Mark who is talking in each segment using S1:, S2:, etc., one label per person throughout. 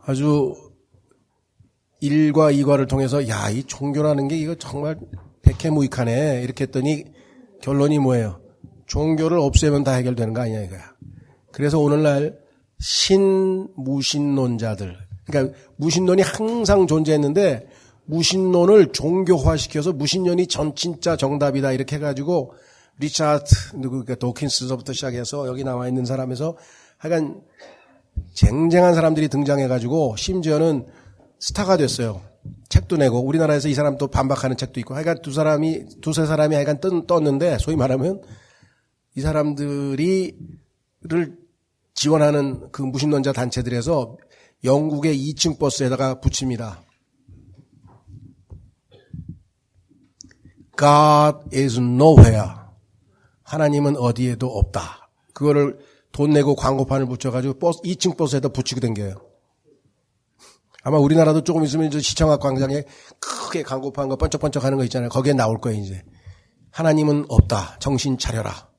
S1: 아주 일과 이과를 통해서 야, 이 종교라는 게 이거 정말 백해무익하네 이렇게 했더니 결론이 뭐예요? 종교를 없애면 다 해결되는 거 아니냐 이거야. 그래서 오늘날 신무신론자들, 그러니까 무신론이 항상 존재했는데 무신론을 종교화시켜서 무신론이 진짜 정답이다 이렇게 해가지고 리차드 그러니까 도킨스서부터 시작해서 여기 나와 있는 사람에서 하여간 쟁쟁한 사람들이 등장해가지고 심지어는 스타가 됐어요. 책도 내고 우리나라에서 이 사람 또 반박하는 책도 있고 하여간 두세 사람이 하여간 떴는데 소위 말하면 이 사람들이를 지원하는 그 무신론자 단체들에서 영국의 2층 버스에다가 붙입니다. God is nowhere. 하나님은 어디에도 없다. 그거를 돈 내고 광고판을 붙여가지고 2층 버스에다 붙이고 댕겨요. 아마 우리나라도 조금 있으면 시청학 광장에 크게 광고판 거 번쩍번쩍 하는 거 있잖아요. 거기에 나올 거예요, 이제. 하나님은 없다. 정신 차려라.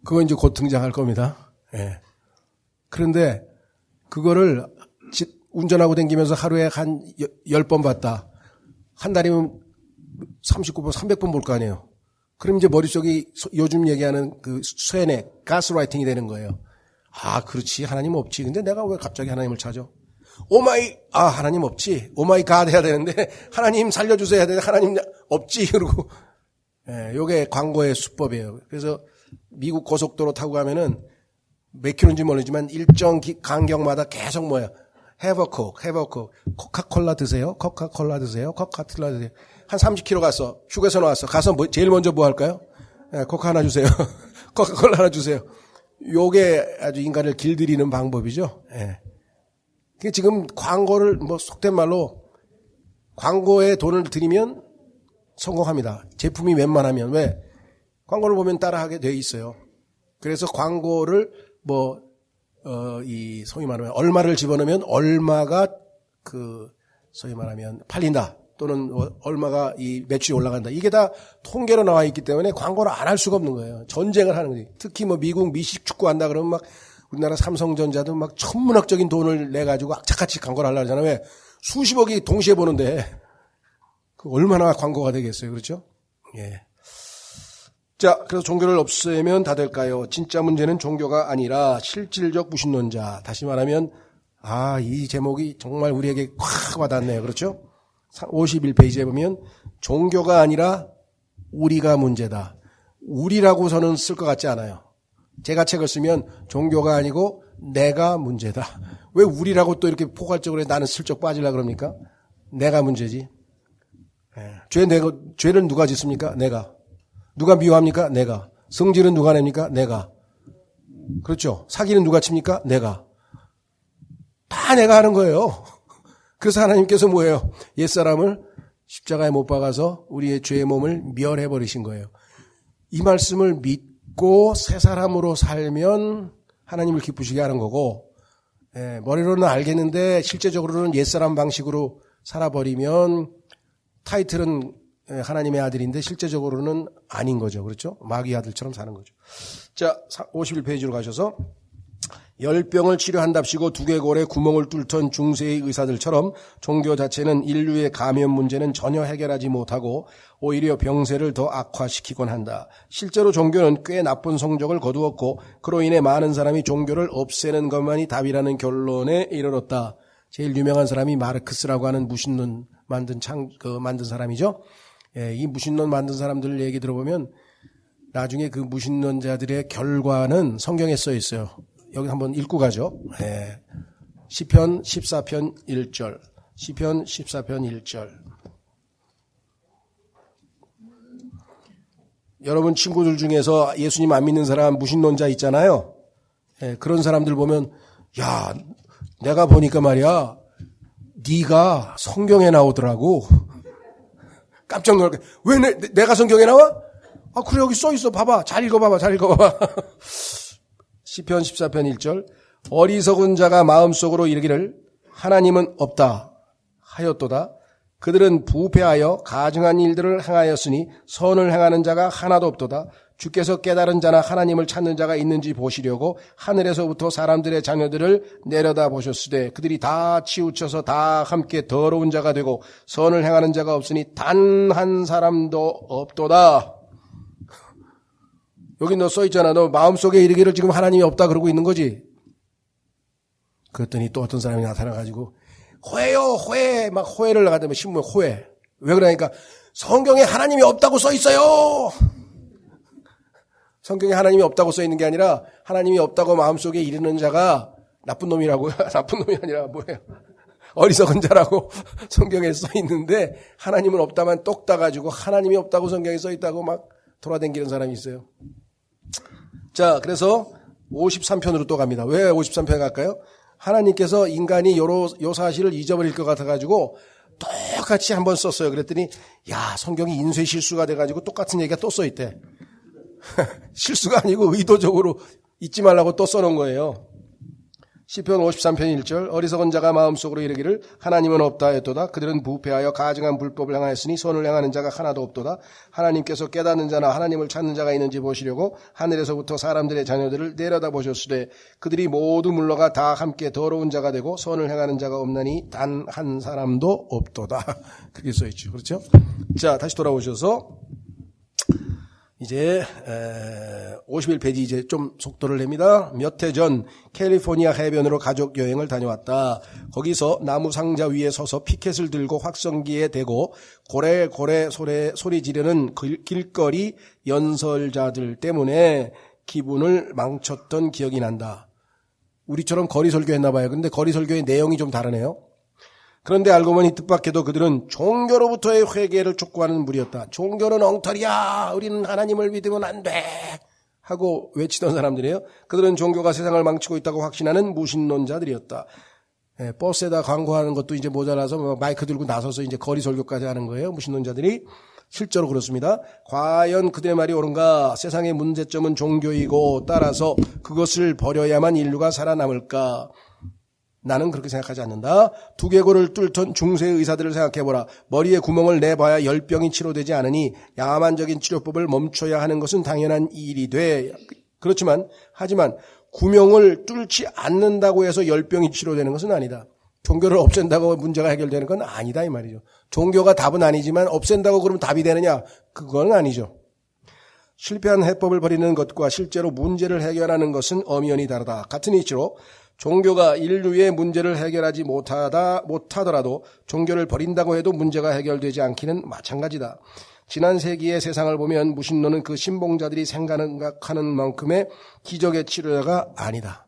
S1: 그거 이제 곧 등장할 겁니다. 예. 그런데 그거를 운전하고 다니면서 하루에 한 10번 봤다. 한 달이면 39번, 300번 볼 거 아니에요. 그럼 이제 머릿속이 요즘 얘기하는 그 쇠뇌, 가스라이팅이 되는 거예요. 아, 그렇지. 하나님 없지. 근데 내가 왜 갑자기 하나님을 찾아? 하나님 없지. 오마이 갓 해야 되는데, 하나님 살려주세요 해야 되는데, 하나님 없지. 그러고, 예, 요게 광고의 수법이에요. 그래서 미국 고속도로 타고 가면은 몇 킬로인지 모르지만 일정 간격마다 계속 뭐야. have a coke, have a coke. 코카콜라 드세요? 코카콜라 드세요? 코카콜라 드세요? 한 30km 갔어. 휴게소 나왔어. 가서 제일 먼저 뭐 할까요? 예, 코카 하나 주세요. 코카콜라 하나 주세요. 요게 아주 인간을 길들이는 방법이죠. 예. 지금 광고를 속된 말로 광고에 돈을 들이면 성공합니다. 제품이 웬만하면. 왜? 광고를 보면 따라하게 돼 있어요. 그래서 광고를 소위 말하면 얼마를 집어넣으면 얼마가 소위 말하면 팔린다. 또는 얼마가 이 매출이 올라간다. 이게 다 통계로 나와 있기 때문에 광고를 안 할 수가 없는 거예요. 전쟁을 하는 거지. 특히 미국 미식 축구 한다 그러면 막 우리나라 삼성전자도 막 천문학적인 돈을 내가지고 악착같이 광고를 하려고 하잖아요. 왜? 수십억이 동시에 보는데 얼마나 광고가 되겠어요. 그렇죠? 예. 자, 그래서 종교를 없애면 다 될까요? 진짜 문제는 종교가 아니라 실질적 무신론자. 다시 말하면 이 제목이 정말 우리에게 확 와닿네요. 그렇죠? 51페이지에 보면 종교가 아니라 우리가 문제다. 우리라고서는 쓸 것 같지 않아요. 제가 책을 쓰면 종교가 아니고 내가 문제다. 왜 우리라고 또 이렇게 포괄적으로 나는 슬쩍 빠지려고 그럽니까? 내가 문제지. 죄를 누가 짓습니까? 내가. 누가 미워합니까? 내가. 성질은 누가 냅니까? 내가. 그렇죠? 사기는 누가 칩니까? 내가. 다 내가 하는 거예요. 그래서 하나님께서 뭐예요? 옛사람을 십자가에 못 박아서 우리의 죄의 몸을 멸해버리신 거예요. 이 말씀을 믿고 새 사람으로 살면 하나님을 기쁘시게 하는 거고, 머리로는 알겠는데 실제적으로는 옛사람 방식으로 살아버리면 타이틀은 하나님의 아들인데 실제적으로는 아닌 거죠. 그렇죠? 마귀 아들처럼 사는 거죠. 자, 51페이지로 가셔서 열병을 치료한답시고 두개골에 구멍을 뚫던 중세의 의사들처럼 종교 자체는 인류의 감염 문제는 전혀 해결하지 못하고 오히려 병세를 더 악화시키곤 한다. 실제로 종교는 꽤 나쁜 성적을 거두었고 그로 인해 많은 사람이 종교를 없애는 것만이 답이라는 결론에 이르렀다. 제일 유명한 사람이 마르크스라고 하는 무신론 만든 사람이죠. 예, 이 무신론 만든 사람들 얘기 들어보면 나중에 그 무신론자들의 결과는 성경에 써 있어요. 여기 한번 읽고 가죠. 네. 시편 14편 1절. 시편 14편 1절. 여러분 친구들 중에서 예수님 안 믿는 사람 무신론자 있잖아요. 네, 그런 사람들 보면 야, 내가 보니까 말이야. 네가 성경에 나오더라고. 깜짝 놀랄 거야. 왜 내가 성경에 나와? 아, 그래 여기 써 있어. 봐봐. 잘 읽어봐봐. 시편 14편 1절 어리석은 자가 마음속으로 이르기를 하나님은 없다 하였도다. 그들은 부패하여 가증한 일들을 행하였으니 선을 행하는 자가 하나도 없도다. 주께서 깨달은 자나 하나님을 찾는 자가 있는지 보시려고 하늘에서부터 사람들의 자녀들을 내려다 보셨으되 그들이 다 치우쳐서 다 함께 더러운 자가 되고 선을 행하는 자가 없으니 단 한 사람도 없도다. 여기 너 써있잖아. 너 마음속에 이르기를 지금 하나님이 없다 그러고 있는 거지. 그랬더니 또 어떤 사람이 나타나가지고 호해요 호해 막 호해를 나가더니 신문에 호해. 왜 그러니까 성경에 하나님이 없다고 써있어요. 성경에 하나님이 없다고 써있는 게 아니라 하나님이 없다고 마음속에 이르는 자가 나쁜 놈이라고요. 나쁜 놈이 아니라 뭐예요. 어리석은 자라고 성경에 써있는데 하나님은 없다만 똑 따가지고 하나님이 없다고 성경에 써있다고 막 돌아다니는 사람이 있어요. 자, 그래서 53편으로 또 갑니다. 왜 53편에 갈까요? 하나님께서 인간이 요 사실을 잊어버릴 것 같아가지고 똑같이 한번 썼어요. 그랬더니 야, 성경이 인쇄 실수가 돼가지고 똑같은 얘기가 또 써있대. 실수가 아니고 의도적으로 잊지 말라고 또 써놓은 거예요. 시편 53편 1절 어리석은 자가 마음속으로 이르기를 하나님은 없다 했도다. 그들은 부패하여 가증한 불법을 행하였으니 선을 행하는 자가 하나도 없도다. 하나님께서 깨닫는 자나 하나님을 찾는 자가 있는지 보시려고 하늘에서부터 사람들의 자녀들을 내려다 보셨으되 그들이 모두 물러가 다 함께 더러운 자가 되고 선을 행하는 자가 없나니 단 한 사람도 없도다. 그렇게 써있죠. 그렇죠? 자, 다시 돌아오셔서 이제 51페이지 이제 좀 속도를 냅니다. 몇 해 전 캘리포니아 해변으로 가족 여행을 다녀왔다. 거기서 나무 상자 위에 서서 피켓을 들고 확성기에 대고 고래고래 소리 지르는 길거리 연설자들 때문에 기분을 망쳤던 기억이 난다. 우리처럼 거리 설교했나 봐요. 근데 거리 설교의 내용이 좀 다르네요. 그런데 알고 보니 뜻밖에도 그들은 종교로부터의 회개를 촉구하는 무리였다. 종교는 엉터리야. 우리는 하나님을 믿으면 안 돼. 하고 외치던 사람들이에요. 그들은 종교가 세상을 망치고 있다고 확신하는 무신론자들이었다. 버스에다 광고하는 것도 이제 모자라서 마이크 들고 나서서 이제 거리 설교까지 하는 거예요. 무신론자들이. 실제로 그렇습니다. 과연 그들의 말이 옳은가? 세상의 문제점은 종교이고 따라서 그것을 버려야만 인류가 살아남을까? 나는 그렇게 생각하지 않는다. 두개골을 뚫던 중세 의사들을 생각해보라. 머리에 구멍을 내봐야 열병이 치료되지 않으니 야만적인 치료법을 멈춰야 하는 것은 당연한 일이 돼. 하지만 구멍을 뚫지 않는다고 해서 열병이 치료되는 것은 아니다. 종교를 없앤다고 문제가 해결되는 건 아니다 이 말이죠. 종교가 답은 아니지만 없앤다고 그러면 답이 되느냐? 그건 아니죠. 실패한 해법을 버리는 것과 실제로 문제를 해결하는 것은 엄연히 다르다. 같은 이치로 종교가 인류의 문제를 해결하지 못하더라도 종교를 버린다고 해도 문제가 해결되지 않기는 마찬가지다. 지난 세기의 세상을 보면 무신론은 그 신봉자들이 생각하는 만큼의 기적의 치료가 아니다.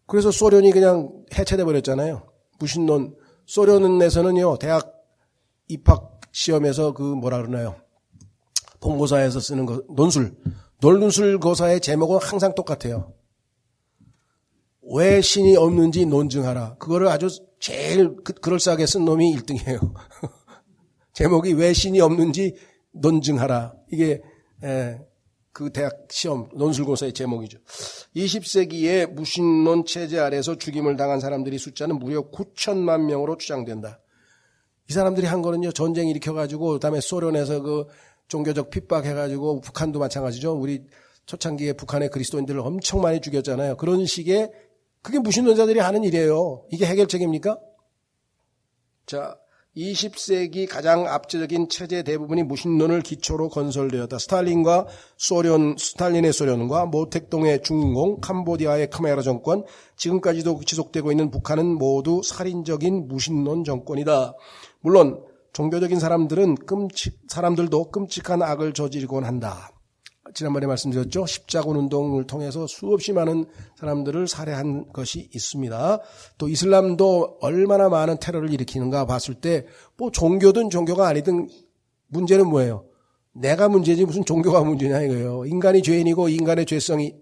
S1: 그래서 소련이 그냥 해체돼 버렸잖아요. 무신론. 소련에서는요, 대학 입학 시험에서 그 뭐라 그러나요? 본고사에서 쓰는 거, 논술 고사의 제목은 항상 똑같아요. 왜 신이 없는지 논증하라. 그거를 아주 제일 그럴싸하게 쓴 놈이 1등이에요. 제목이 왜 신이 없는지 논증하라. 이게 그 대학 시험 논술고사의 제목이죠. 20세기의 무신론 체제 아래서 죽임을 당한 사람들이 숫자는 무려 9천만 명으로 추정된다. 이 사람들이 한 거는요, 전쟁 일으켜가지고 그다음에 소련에서 그 종교적 핍박해가지고 북한도 마찬가지죠. 우리 초창기에 북한의 그리스도인들을 엄청 많이 죽였잖아요. 그런 식의 그게 무신론자들이 하는 일이에요. 이게 해결책입니까? 자, 20세기 가장 압도적인 체제 대부분이 무신론을 기초로 건설되었다. 스탈린의 소련과 모택동의 중공, 캄보디아의 khmer 정권, 지금까지도 지속되고 있는 북한은 모두 살인적인 무신론 정권이다. 물론 종교적인 사람들도 끔찍한 악을 저지르곤 한다. 지난번에 말씀드렸죠. 십자군 운동을 통해서 수없이 많은 사람들을 살해한 것이 있습니다. 또 이슬람도 얼마나 많은 테러를 일으키는가 봤을 때 뭐 종교든 종교가 아니든 문제는 뭐예요? 내가 문제지 무슨 종교가 문제냐 이거예요. 인간이 죄인이고 인간의 죄성이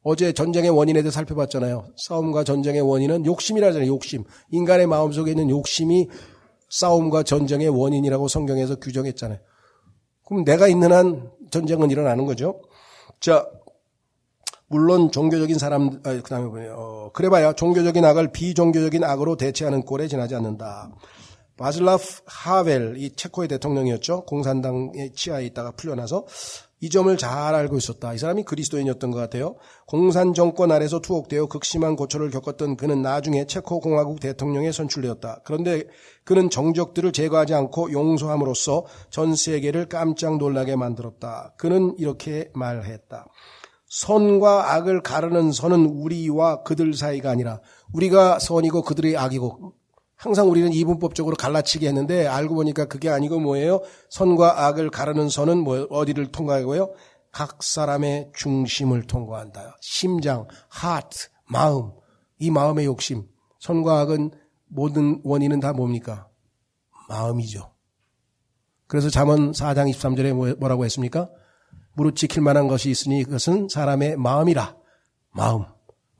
S1: 어제 전쟁의 원인에 대해 살펴봤잖아요. 싸움과 전쟁의 원인은 욕심이라잖아요. 욕심. 인간의 마음속에 있는 욕심이 싸움과 전쟁의 원인이라고 성경에서 규정했잖아요. 그럼 내가 있는 한 전쟁은 일어나는 거죠. 자, 물론 종교적인 그다음에 뭐예요? 그래봐야 종교적인 악을 비종교적인 악으로 대체하는 꼴에 지나지 않는다. 바슬라프 하벨, 이 체코의 대통령이었죠. 공산당의 치하에 있다가 풀려나서 이 점을 잘 알고 있었다. 이 사람이 그리스도인이었던 것 같아요. 공산정권 아래서 투옥되어 극심한 고초를 겪었던 그는 나중에 체코공화국 대통령에 선출되었다. 그런데 그는 정적들을 제거하지 않고 용서함으로써 전 세계를 깜짝 놀라게 만들었다. 그는 이렇게 말했다. 선과 악을 가르는 선은 우리와 그들 사이가 아니라 우리가 선이고 그들이 악이고, 항상 우리는 이분법적으로 갈라치기 했는데 알고 보니까 그게 아니고 뭐예요? 선과 악을 가르는 선은 어디를 통과하고요? 각 사람의 중심을 통과한다. 심장, heart, 마음, 이 마음의 욕심. 선과 악은 모든 원인은 다 뭡니까? 마음이죠. 그래서 잠언 4장 23절에 뭐라고 했습니까? 무릇 지킬 만한 것이 있으니 그것은 사람의 마음이라. 마음.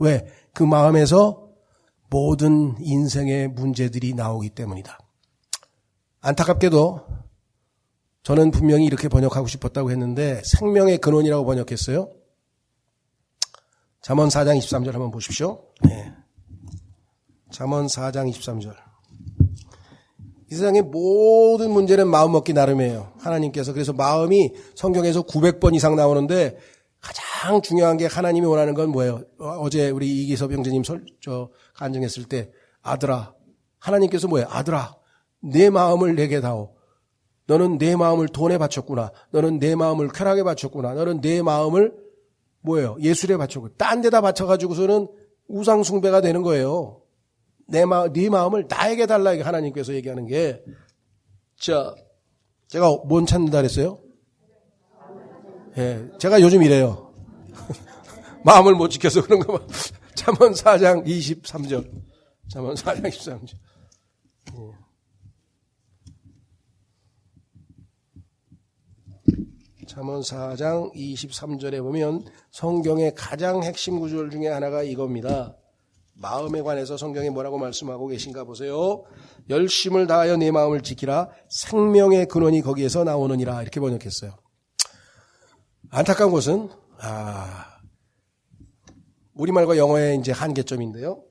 S1: 왜? 그 마음에서 모든 인생의 문제들이 나오기 때문이다. 안타깝게도 저는 분명히 이렇게 번역하고 싶었다고 했는데 생명의 근원이라고 번역했어요. 잠언 4장 23절 한번 보십시오. 네. 잠언 4장 23절. 이 세상의 모든 문제는 마음 먹기 나름이에요. 하나님께서. 그래서 마음이 성경에서 900번 이상 나오는데 가장 중요한 게 하나님이 원하는 건 뭐예요? 어제 우리 이기섭 형제님 간증했을 때 아들아, 하나님께서 뭐예요? 아들아, 내 마음을 내게 다오. 너는 내 마음을 돈에 바쳤구나. 너는 내 마음을 쾌락에 바쳤구나. 너는 내 마음을 뭐예요? 예술에 바쳤구나. 딴 데다 바쳐가지고서는 우상 숭배가 되는 거예요. 네 마음을 나에게 달라, 이게 하나님께서 얘기하는 게. 자, 제가 뭔 찾는다 그랬어요? 예, 제가 요즘 이래요. 마음을 못 지켜서 그런 거 봐. 잠언 4장 23절. 잠언 4장 23절. 잠언 4장 23절에 보면 성경의 가장 핵심 구절 중에 하나가 이겁니다. 마음에 관해서 성경에 뭐라고 말씀하고 계신가 보세요. 열심을 다하여 내 마음을 지키라. 생명의 근원이 거기에서 나오느니라. 이렇게 번역했어요. 안타까운 것은 우리말과 영어의 이제 한계점인데요.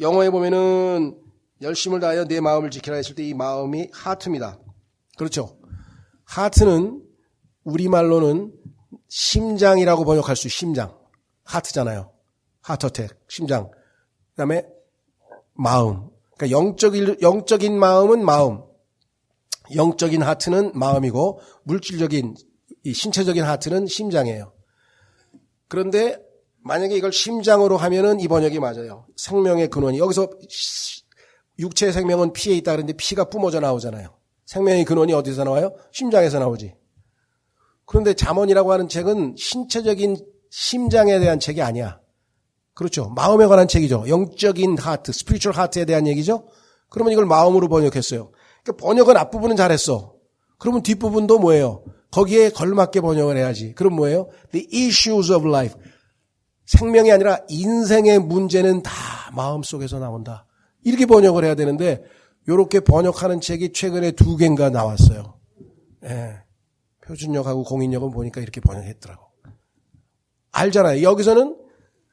S1: 영어에 보면은 열심을 다하여 내 마음을 지키라 했을 때 이 마음이 하트입니다. 그렇죠? 하트는 우리말로는 심장이라고 번역할 수, 심장. 하트잖아요. 하트어택, 심장. 그다음에 마음. 그러니까 영적인 마음은 마음. 영적인 하트는 마음이고 물질적인 이 신체적인 하트는 심장이에요. 그런데 만약에 이걸 심장으로 하면은 이 번역이 맞아요. 생명의 근원이. 여기서 육체의 생명은 피에 있다 그러는데 피가 뿜어져 나오잖아요. 생명의 근원이 어디서 나와요? 심장에서 나오지. 그런데 잠언이라고 하는 책은 신체적인 심장에 대한 책이 아니야. 그렇죠. 마음에 관한 책이죠. 영적인 하트, 스피리추얼 하트에 대한 얘기죠. 그러면 이걸 마음으로 번역했어요. 그러니까 번역은 앞부분은 잘했어. 그러면 뒷부분도 뭐예요? 거기에 걸맞게 번역을 해야지. 그럼 뭐예요? The issues of life. 생명이 아니라 인생의 문제는 다 마음속에서 나온다. 이렇게 번역을 해야 되는데 이렇게 번역하는 책이 최근에 2개인가 나왔어요. 예. 표준역하고 공인역은 보니까 이렇게 번역했더라고. 알잖아요. 여기서는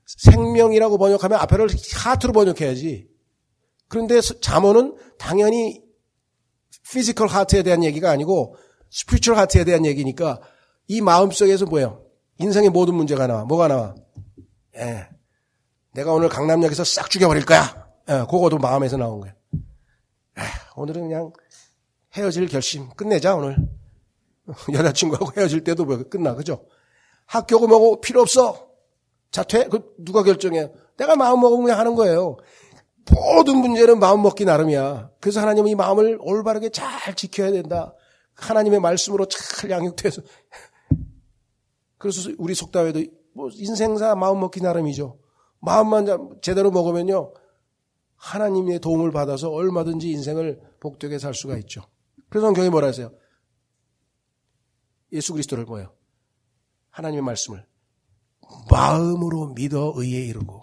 S1: 생명이라고 번역하면 앞에를 하트로 번역해야지. 그런데 잠언은 당연히 피지컬 하트에 대한 얘기가 아니고 스피리추얼 하트에 대한 얘기니까 이 마음속에서 뭐예요? 인생의 모든 문제가 나와. 뭐가 나와? 예. 내가 오늘 강남역에서 싹 죽여버릴 거야. 예, 그거도 마음에서 나온 거예요. 오늘은 그냥 헤어질 결심 끝내자 오늘. 여자친구하고 헤어질 때도 뭐 끝나. 그죠? 학교고 뭐고 필요 없어. 자퇴? 그 누가 결정해? 내가 마음 먹으면 그냥 하는 거예요. 모든 문제는 마음 먹기 나름이야. 그래서 하나님은 이 마음을 올바르게 잘 지켜야 된다. 하나님의 말씀으로 잘 양육돼서. 그래서 우리 속담에도 뭐 인생사 마음 먹기 나름이죠. 마음만 제대로 먹으면요. 하나님의 도움을 받아서 얼마든지 인생을 복되게 살 수가 있죠. 그래서 성경이 뭐라 하세요? 예수 그리스도를 뭐예요? 하나님의 말씀을 마음으로 믿어 의에 이르고.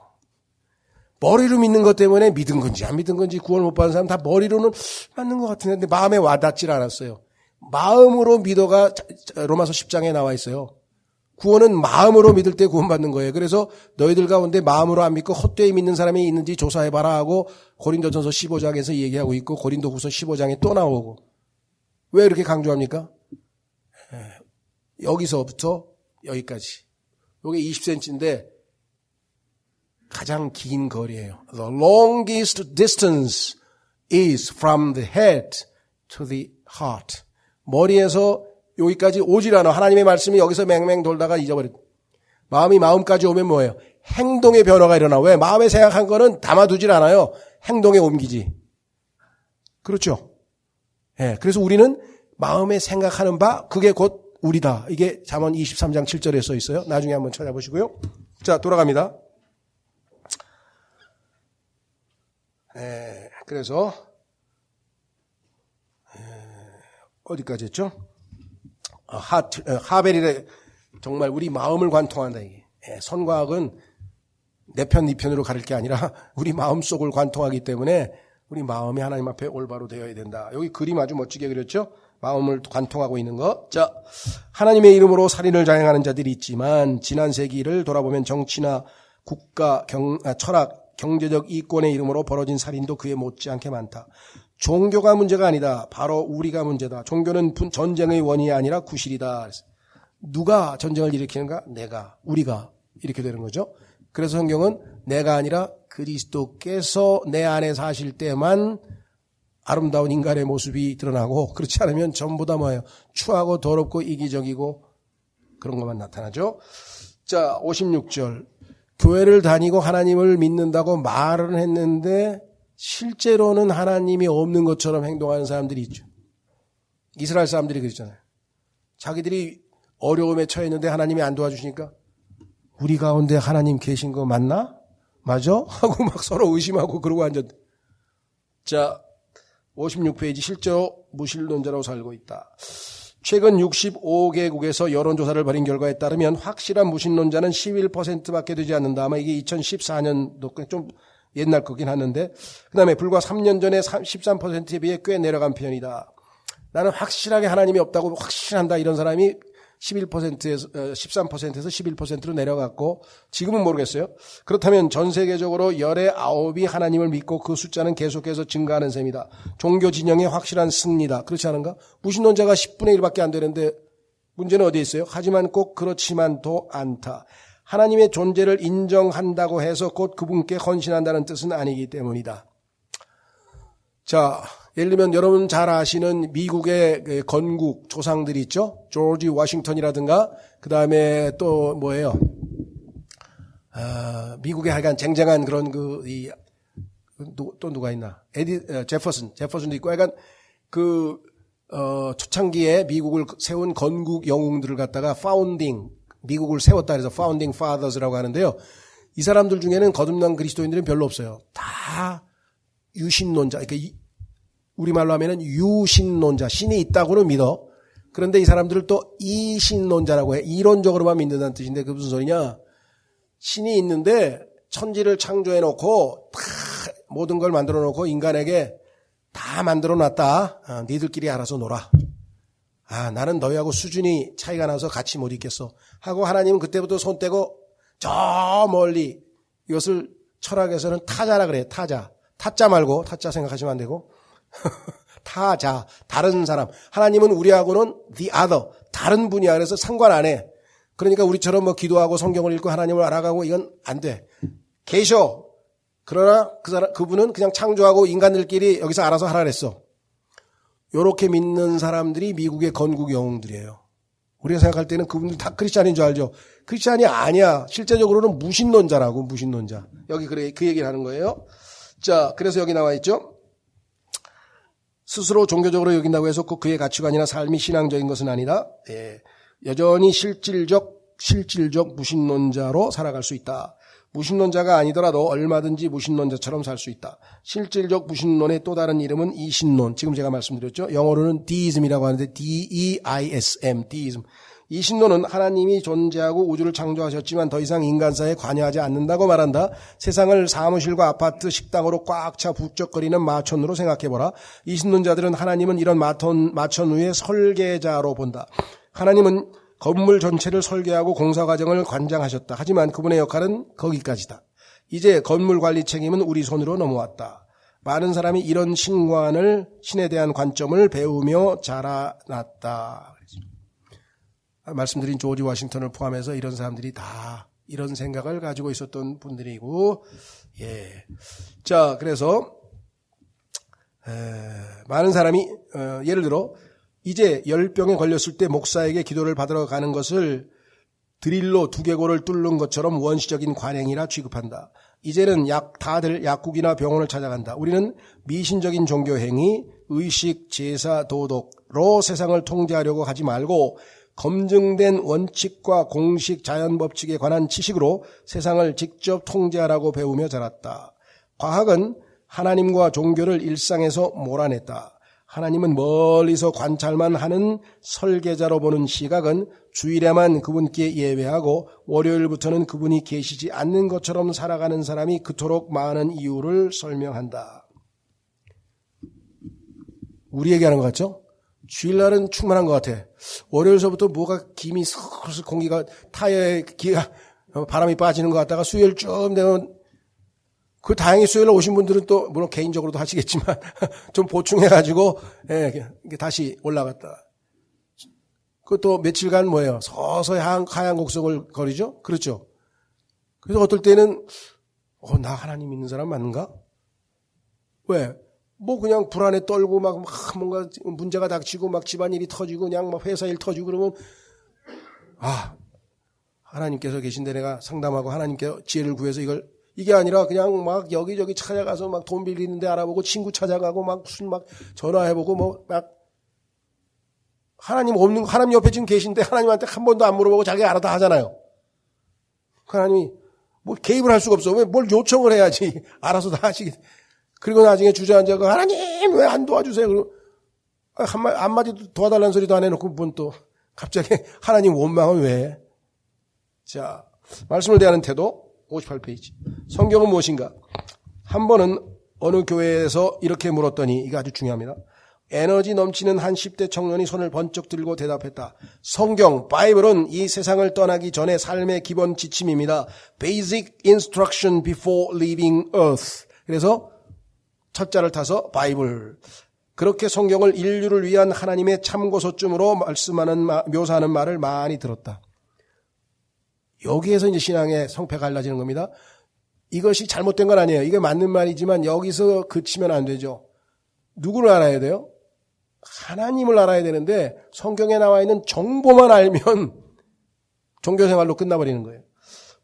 S1: 머리로 믿는 것 때문에 믿은 건지 안 믿은 건지 구원 못 받은 사람 다 머리로는 맞는 것 같은데 근데 마음에 와닿질 않았어요. 마음으로 믿어가 로마서 10장에 나와 있어요. 구원은 마음으로 믿을 때 구원받는 거예요. 그래서 너희들 가운데 마음으로 안 믿고 헛되이 믿는 사람이 있는지 조사해봐라 하고 고린도전서 15장에서 얘기하고 있고 고린도후서 15장에 또 나오고. 왜 이렇게 강조합니까? 여기서부터 여기까지. 요게 20cm인데 가장 긴 거리예요. The longest distance is from the head to the heart. 머리에서 여기까지 오질 않아. 하나님의 말씀이 여기서 맹맹 돌다가 잊어버렸다. 마음이 마음까지 오면 뭐예요? 행동의 변화가 일어나. 왜? 마음에 생각한 거는 담아두질 않아요. 행동에 옮기지. 그렇죠? 예, 그래서 우리는 마음에 생각하는 바, 그게 곧 우리다. 이게 잠언 23장 7절에 써 있어요. 나중에 한번 찾아보시고요. 자, 돌아갑니다. 그래서 어디까지 했죠? 하벨이 정말 우리 마음을 관통한다. 이게 선과학은 내 편, 네 편으로 가릴 게 아니라 우리 마음속을 관통하기 때문에 우리 마음이 하나님 앞에 올바로 되어야 된다. 여기 그림 아주 멋지게 그렸죠? 마음을 관통하고 있는 것. 자, 하나님의 이름으로 살인을 자행하는 자들이 있지만 지난 세기를 돌아보면 정치나 국가, 철학, 경제적 이권의 이름으로 벌어진 살인도 그에 못지않게 많다. 종교가 문제가 아니다. 바로 우리가 문제다. 종교는 전쟁의 원인이 아니라 구실이다. 누가 전쟁을 일으키는가? 내가, 우리가 이렇게 되는 거죠. 그래서 성경은 내가 아니라 그리스도께서 내 안에 사실 때만 아름다운 인간의 모습이 드러나고 그렇지 않으면 전부 다 뭐예요? 추하고 더럽고 이기적이고 그런 것만 나타나죠. 자, 56절. 교회를 다니고 하나님을 믿는다고 말은 했는데 실제로는 하나님이 없는 것처럼 행동하는 사람들이 있죠. 이스라엘 사람들이 그랬잖아요. 자기들이 어려움에 처했는데 하나님이 안 도와주시니까 우리 가운데 하나님 계신 거 맞나? 맞아? 하고 막 서로 의심하고 그러고 앉았대. 자, 56페이지 실제로 무신론자로 살고 있다. 최근 65개국에서 여론조사를 벌인 결과에 따르면 확실한 무신론자는 11%밖에 되지 않는다. 아마 이게 2014년도 좀 옛날 거긴 하는데 그 다음에 불과 3년 전에 13%에 비해 꽤 내려간 편이다. 나는 확실하게 하나님이 없다고 확신한다 이런 사람이 11%에서 13%에서 11%로 내려갔고 지금은 모르겠어요. 그렇다면 전 세계적으로 열의 9이 하나님을 믿고 그 숫자는 계속해서 증가하는 셈이다. 종교 진영의 확실한 승리다. 그렇지 않은가? 무신론자가 10분의 1밖에 안 되는데 문제는 어디에 있어요? 하지만 꼭 그렇지만도 않다. 하나님의 존재를 인정한다고 해서 곧 그분께 헌신한다는 뜻은 아니기 때문이다. 자, 예를 들면 여러분 잘 아시는 미국의 건국 조상들이 있죠. 조지 워싱턴이라든가 그다음에 또 뭐예요? 미국의 하여간 쟁쟁한 그런 또 누가 있나? 제퍼슨도 있고 하여간 초창기에 미국을 세운 건국 영웅들을 갖다가 미국을 세웠다 그래서 파운딩 파더스라고 하는데요. 이 사람들 중에는 거듭난 그리스도인들은 별로 없어요. 다 유신론자. 그러니까 우리말로 하면은 유신론자, 신이 있다고는 믿어. 그런데 이 사람들을 또 이신론자라고 해. 이론적으로만 믿는다는 뜻인데 그게 무슨 소리냐? 신이 있는데 천지를 창조해 놓고 다 모든 걸 만들어 놓고 인간에게 다 만들어 놨다. 니들끼리 알아서 놀아. 나는 너희하고 수준이 차이가 나서 같이 못 있겠어. 하고 하나님은 그때부터 손 떼고 저 멀리 이것을 철학에서는 타자라 그래요. 타자 말고 타자 생각하시면 안 되고 타자, 다른 사람. 하나님은 우리하고는 the other, 다른 분이야. 그래서 상관 안 해. 그러니까 우리처럼 뭐 기도하고 성경을 읽고 하나님을 알아가고 이건 안 돼. 계셔. 그러나 그분은 그냥 창조하고 인간들끼리 여기서 알아서 하라 그랬어. 요렇게 믿는 사람들이 미국의 건국 영웅들이에요. 우리가 생각할 때는 그분들 다 크리스찬인 줄 알죠. 크리스찬이 아니야. 실제적으로는 무신론자라고, 무신론자. 여기 그래, 그 얘기를 하는 거예요. 자, 그래서 여기 나와 있죠. 스스로 종교적으로 여긴다고 해서 꼭 그의 가치관이나 삶이 신앙적인 것은 아니다. 여전히 실질적 무신론자로 살아갈 수 있다. 무신론자가 아니더라도 얼마든지 무신론자처럼 살 수 있다. 실질적 무신론의 또 다른 이름은 이신론. 지금 제가 말씀드렸죠. 영어로는 deism이라고 하는데 D-E-I-S-M, deism. 이신론은 하나님이 존재하고 우주를 창조하셨지만 더 이상 인간사에 관여하지 않는다고 말한다. 세상을 사무실과 아파트, 식당으로 꽉 차 북적거리는 마천으로 생각해보라. 이신론자들은 하나님은 이런 마천 위의 설계자로 본다. 하나님은 건물 전체를 설계하고 공사 과정을 관장하셨다. 하지만 그분의 역할은 거기까지다. 이제 건물 관리 책임은 우리 손으로 넘어왔다. 많은 사람이 이런 신에 대한 관점을 배우며 자라났다. 말씀드린 조지 워싱턴을 포함해서 이런 사람들이 다 이런 생각을 가지고 있었던 분들이고, 예. 자, 그래서, 많은 사람이, 예를 들어, 이제 열병에 걸렸을 때 목사에게 기도를 받으러 가는 것을 드릴로 두개골을 뚫는 것처럼 원시적인 관행이라 취급한다. 이제는 다들 약국이나 병원을 찾아간다. 우리는 미신적인 종교 행위, 의식, 제사, 도덕으로 세상을 통제하려고 하지 말고 검증된 원칙과 공식, 자연 법칙에 관한 지식으로 세상을 직접 통제하라고 배우며 자랐다. 과학은 하나님과 종교를 일상에서 몰아냈다. 하나님은 멀리서 관찰만 하는 설계자로 보는 시각은 주일에만 그분께 예배하고 월요일부터는 그분이 계시지 않는 것처럼 살아가는 사람이 그토록 많은 이유를 설명한다. 우리에게 하는 것 같죠? 주일날은 충만한 것 같아. 월요일서부터 뭐가 김이 슬슬 공기가 타이어에 바람이 빠지는 것 같다가 수요일 쭉 되면 그 다행히 수요일에 오신 분들은 또 물론 개인적으로도 하시겠지만 좀 보충해가지고 다시 올라갔다. 그것도 며칠간 뭐예요? 서서히 하얀 곡석을 거리죠? 그렇죠? 그래서 어떨 때는 나 하나님 믿는 사람 맞는가? 왜? 뭐 그냥 불안에 떨고 막 뭔가 문제가 닥치고 막 집안일이 터지고 그냥 막 회사 일 터지고 그러면 하나님께서 계신데 내가 상담하고 하나님께 지혜를 구해서 이게 아니라 그냥 막 여기저기 찾아가서 막 돈 빌리는데 알아보고 친구 찾아가고 막 무슨 막 전화해보고 뭐 막 하나님 옆에 지금 계신데 하나님한테 한 번도 안 물어보고 자기가 알아 다 하잖아요. 하나님이 뭐 개입을 할 수가 없어. 왜 뭘 요청을 해야지 알아서 다 하시게. 그리고 나중에 주저앉아서 하나님 왜 안 도와주세요. 그리고 한마디도 도와달라는 소리도 안 해놓고 분 또 갑자기 하나님 원망은 왜? 자, 말씀을 대하는 태도 58페이지. 성경은 무엇인가? 한 번은 어느 교회에서 이렇게 물었더니 이게 아주 중요합니다. 에너지 넘치는 한 10대 청년이 손을 번쩍 들고 대답했다. 성경, 바이블은 이 세상을 떠나기 전에 삶의 기본 지침입니다. Basic instruction before leaving earth. 그래서 첫자를 타서 바이블. 그렇게 성경을 인류를 위한 하나님의 참고서쯤으로 묘사하는 말을 많이 들었다. 여기에서 이제 신앙의 성패가 갈라지는 겁니다. 이것이 잘못된 건 아니에요. 이게 맞는 말이지만 여기서 그치면 안 되죠. 누구를 알아야 돼요? 하나님을 알아야 되는데 성경에 나와 있는 정보만 알면 종교생활로 끝나버리는 거예요.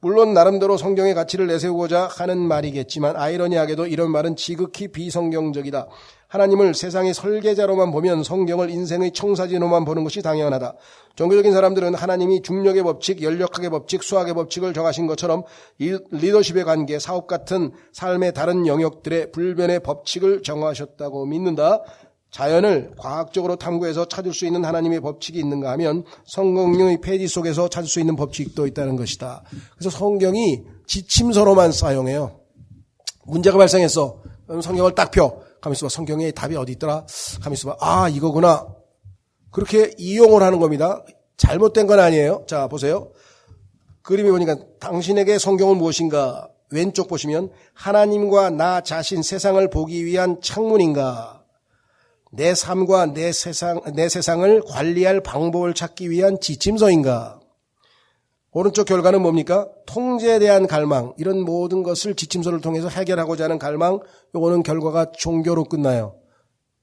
S1: 물론 나름대로 성경의 가치를 내세우고자 하는 말이겠지만 아이러니하게도 이런 말은 지극히 비성경적이다. 하나님을 세상의 설계자로만 보면 성경을 인생의 청사진으로만 보는 것이 당연하다. 종교적인 사람들은 하나님이 중력의 법칙, 연력학의 법칙, 수학의 법칙을 정하신 것처럼 리더십의 관계, 사업 같은 삶의 다른 영역들의 불변의 법칙을 정하셨다고 믿는다. 자연을 과학적으로 탐구해서 찾을 수 있는 하나님의 법칙이 있는가 하면 성경의 페이지 속에서 찾을 수 있는 법칙도 있다는 것이다. 그래서 성경이 지침서로만 사용해요. 문제가 발생했어. 그럼 성경을 딱 펴. 가만있어 봐. 성경에 답이 어디 있더라? 가만있어 봐. 이거구나. 그렇게 이용을 하는 겁니다. 잘못된 건 아니에요. 자, 보세요. 그림이 보니까 당신에게 성경은 무엇인가? 왼쪽 보시면 하나님과 나 자신 세상을 보기 위한 창문인가? 내 삶과 내 세상을 관리할 방법을 찾기 위한 지침서인가? 오른쪽 결과는 뭡니까? 통제에 대한 갈망, 이런 모든 것을 지침서를 통해서 해결하고자 하는 갈망, 요거는 결과가 종교로 끝나요.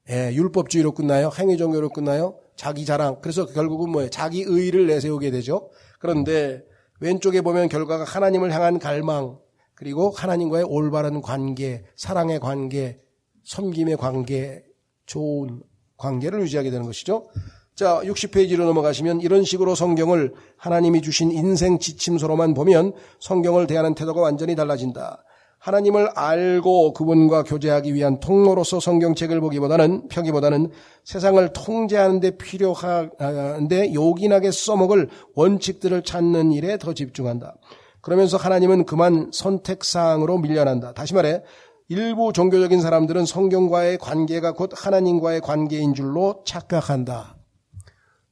S1: 율법주의로 끝나요. 행위종교로 끝나요. 자기 자랑. 그래서 결국은 뭐예요? 자기 의의를 내세우게 되죠. 그런데 왼쪽에 보면 결과가 하나님을 향한 갈망, 그리고 하나님과의 올바른 관계, 사랑의 관계, 섬김의 관계, 좋은 관계를 유지하게 되는 것이죠. 자, 60페이지로 넘어가시면 이런 식으로 성경을 하나님이 주신 인생 지침서로만 보면 성경을 대하는 태도가 완전히 달라진다. 하나님을 알고 그분과 교제하기 위한 통로로서 성경책을 펴기보다는 세상을 통제하는 데 필요한데 요긴하게 써먹을 원칙들을 찾는 일에 더 집중한다. 그러면서 하나님은 그만 선택사항으로 밀려난다. 다시 말해 일부 종교적인 사람들은 성경과의 관계가 곧 하나님과의 관계인 줄로 착각한다.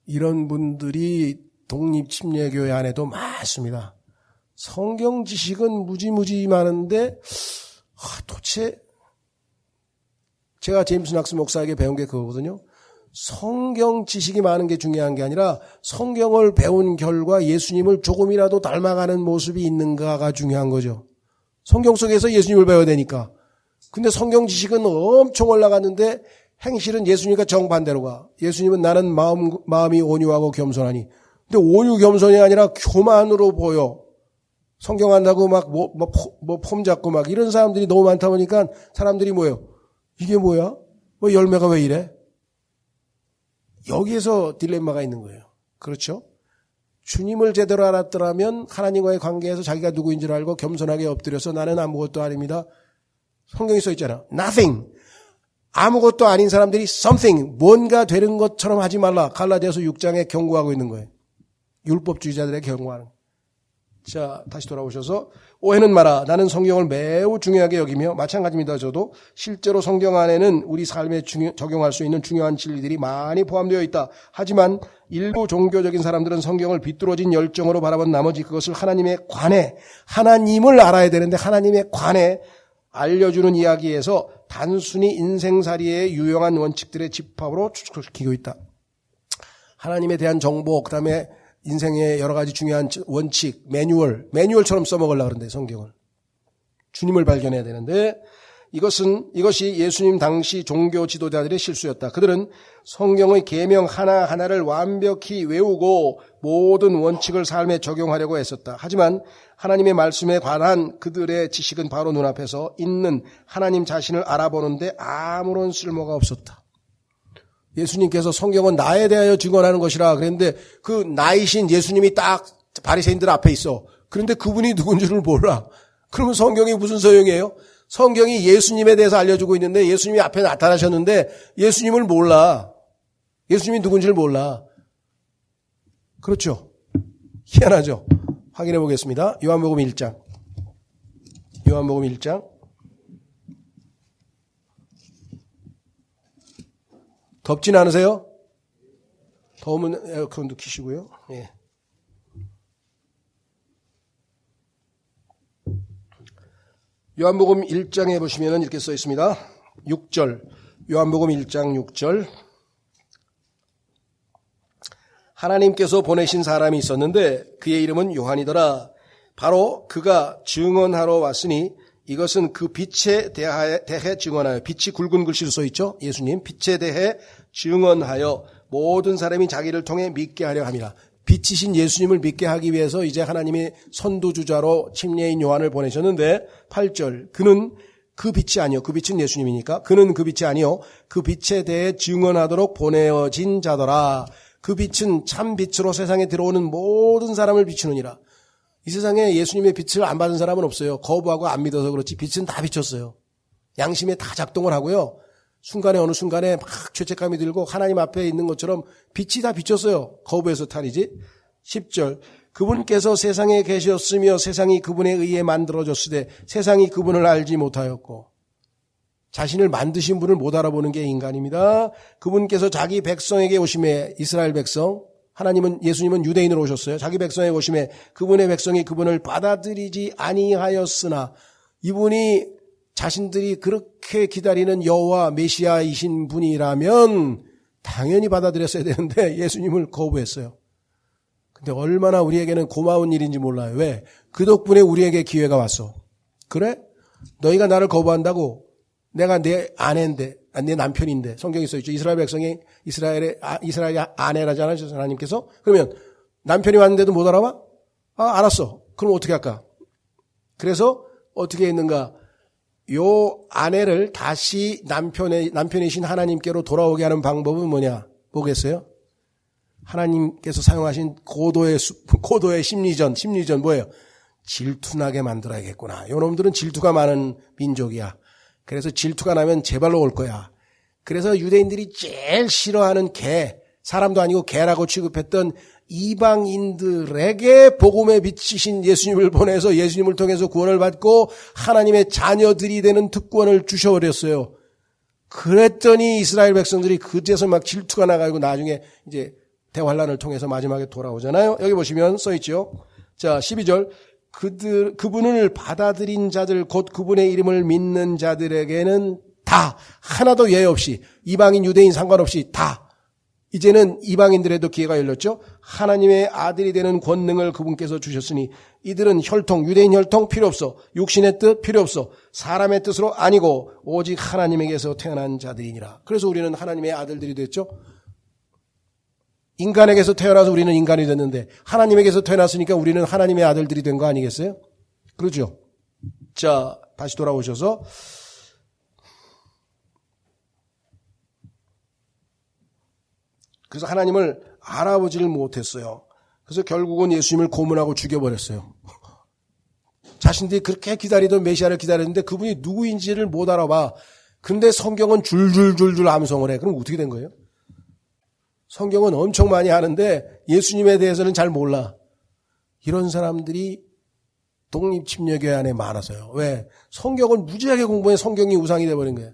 S1: 이런 분들이 독립침례교회 안에도 많습니다. 성경 지식은 무지무지 많은데 도대체 제가 제임스 낙스 목사에게 배운 게 그거거든요. 성경 지식이 많은 게 중요한 게 아니라 성경을 배운 결과 예수님을 조금이라도 닮아가는 모습이 있는가가 중요한 거죠. 성경 속에서 예수님을 배워야 되니까. 근데 성경 지식은 엄청 올라갔는데 행실은 예수님과 정반대로 가. 예수님은 나는 마음이 온유하고 겸손하니. 근데 온유 겸손이 아니라 교만으로 보여. 성경 한다고 막 폼 잡고 막 이런 사람들이 너무 많다 보니까 사람들이 뭐예요? 이게 뭐야? 뭐 열매가 왜 이래? 여기에서 딜레마가 있는 거예요. 그렇죠? 주님을 제대로 알았더라면 하나님과의 관계에서 자기가 누구인 줄 알고 겸손하게 엎드려서 나는 아무것도 아닙니다. 성경에 써 있잖아. Nothing. 아무것도 아닌 사람들이 something. 뭔가 되는 것처럼 하지 말라. 갈라디아서 6장에 경고하고 있는 거예요. 율법주의자들의 경고하는 거예요. 자, 다시 돌아오셔서 오해는 마라. 나는 성경을 매우 중요하게 여기며 마찬가지입니다. 저도 실제로 성경 안에는 우리 삶에 적용할 수 있는 중요한 진리들이 많이 포함되어 있다. 하지만 일부 종교적인 사람들은 성경을 비뚤어진 열정으로 바라본 나머지 그것을 하나님에 관해 하나님을 알아야 되는데 하나님에 관해 알려주는 이야기에서 단순히 인생살이의 유용한 원칙들의 집합으로 추측시키고 있다. 하나님에 대한 정보, 그 다음에 인생의 여러 가지 중요한 원칙, 매뉴얼처럼 써먹으려고 그러는데 성경을. 주님을 발견해야 되는데 이것이 예수님 당시 종교 지도자들의 실수였다. 그들은 성경의 계명 하나하나를 완벽히 외우고 모든 원칙을 삶에 적용하려고 했었다. 하지만 하나님의 말씀에 관한 그들의 지식은 바로 눈앞에서 있는 하나님 자신을 알아보는데 아무런 쓸모가 없었다. 예수님께서 성경은 나에 대하여 증언하는 것이라 그랬는데 그 나이신 예수님이 딱 바리새인들 앞에 있어. 그런데 그분이 누군지를 몰라. 그러면 성경이 무슨 소용이에요? 성경이 예수님에 대해서 알려주고 있는데 예수님이 앞에 나타나셨는데 예수님을 몰라. 예수님이 누군지를 몰라. 그렇죠? 희한하죠? 확인해 보겠습니다. 요한복음 1장. 요한복음 1장. 덥진 않으세요? 더우면 에어컨도 켜시고요. 예. 요한복음 1장에 보시면 이렇게 써 있습니다. 6절. 요한복음 1장 6절. 하나님께서 보내신 사람이 있었는데 그의 이름은 요한이더라. 바로 그가 증언하러 왔으니 이것은 그 빛에 대해 증언하여, 빛이 굵은 글씨로 써 있죠. 예수님 빛에 대해 증언하여 모든 사람이 자기를 통해 믿게 하려 함이라. 빛이신 예수님을 믿게 하기 위해서 이제 하나님이 선두주자로 침례인 요한을 보내셨는데 8절 그는 그 빛이 아니요. 그 빛은 예수님이니까 그는 그 빛이 아니요. 그 빛에 대해 증언하도록 보내어진 자더라. 그 빛은 참 빛으로 세상에 들어오는 모든 사람을 비추느니라. 이 세상에 예수님의 빛을 안 받은 사람은 없어요. 거부하고 안 믿어서 그렇지 빛은 다 비쳤어요. 양심에 다 작동을 하고요. 순간에 어느 순간에 막 죄책감이 들고 하나님 앞에 있는 것처럼 빛이 다 비쳤어요. 거부해서 탈이지. 10절 그분께서 세상에 계셨으며 세상이 그분에 의해 만들어졌으되 세상이 그분을 알지 못하였고 자신을 만드신 분을 못 알아보는 게 인간입니다. 그분께서 자기 백성에게 오심에 이스라엘 백성 예수님은 유대인으로 오셨어요. 자기 백성에게 오심에 그분의 백성이 그분을 받아들이지 아니하였으나 이분이 자신들이 그렇게 기다리는 여호와 메시아이신 분이라면 당연히 받아들였어야 되는데 예수님을 거부했어요. 근데 얼마나 우리에게는 고마운 일인지 몰라요. 왜? 그 덕분에 우리에게 기회가 왔어. 그래? 너희가 나를 거부한다고? 내가 내 아내인데, 내 남편인데 성경에 써 있죠. 이스라엘 백성이 이스라엘의 아내라잖아요. 하나님께서. 그러면 남편이 왔는데도 못 알아봐? 알았어. 그럼 어떻게 할까? 그래서 어떻게 했는가? 요 아내를 다시 남편이신 하나님께로 돌아오게 하는 방법은 뭐냐? 뭐겠어요? 하나님께서 사용하신 고도의 심리전 뭐예요? 질투나게 만들어야겠구나. 요 놈들은 질투가 많은 민족이야. 그래서 질투가 나면 제 발로 올 거야. 그래서 유대인들이 제일 싫어하는 사람도 아니고 개라고 취급했던 이방인들에게 복음의 빛이신 예수님을 보내서 예수님을 통해서 구원을 받고 하나님의 자녀들이 되는 특권을 주셔버렸어요. 그랬더니 이스라엘 백성들이 그제서 막 질투가 나가지고 나중에 이제 대환란을 통해서 마지막에 돌아오잖아요. 여기 보시면 써있죠. 자, 12절. 그분을 받아들인 자들 곧 그분의 이름을 믿는 자들에게는 다 하나도 예외 없이 이방인 유대인 상관없이 다 이제는 이방인들에도 기회가 열렸죠. 하나님의 아들이 되는 권능을 그분께서 주셨으니 이들은 혈통, 유대인 혈통 필요 없어. 육신의 뜻 필요 없어. 사람의 뜻으로 아니고 오직 하나님에게서 태어난 자들이니라. 그래서 우리는 하나님의 아들들이 됐죠. 인간에게서 태어나서 우리는 인간이 됐는데 하나님에게서 태어났으니까 우리는 하나님의 아들들이 된 거 아니겠어요? 그러죠. 자, 다시 돌아오셔서 그래서 하나님을 알아보지를 못했어요. 그래서 결국은 예수님을 고문하고 죽여버렸어요. 자신들이 그렇게 기다리던 메시아를 기다렸는데 그분이 누구인지를 못 알아봐. 근데 성경은 줄줄줄줄 암송을 해. 그럼 어떻게 된 거예요? 성경은 엄청 많이 하는데 예수님에 대해서는 잘 몰라. 이런 사람들이 독립침례교회 안에 많아서요. 왜? 성경을 무지하게 공부해 성경이 우상이 돼버린 거예요.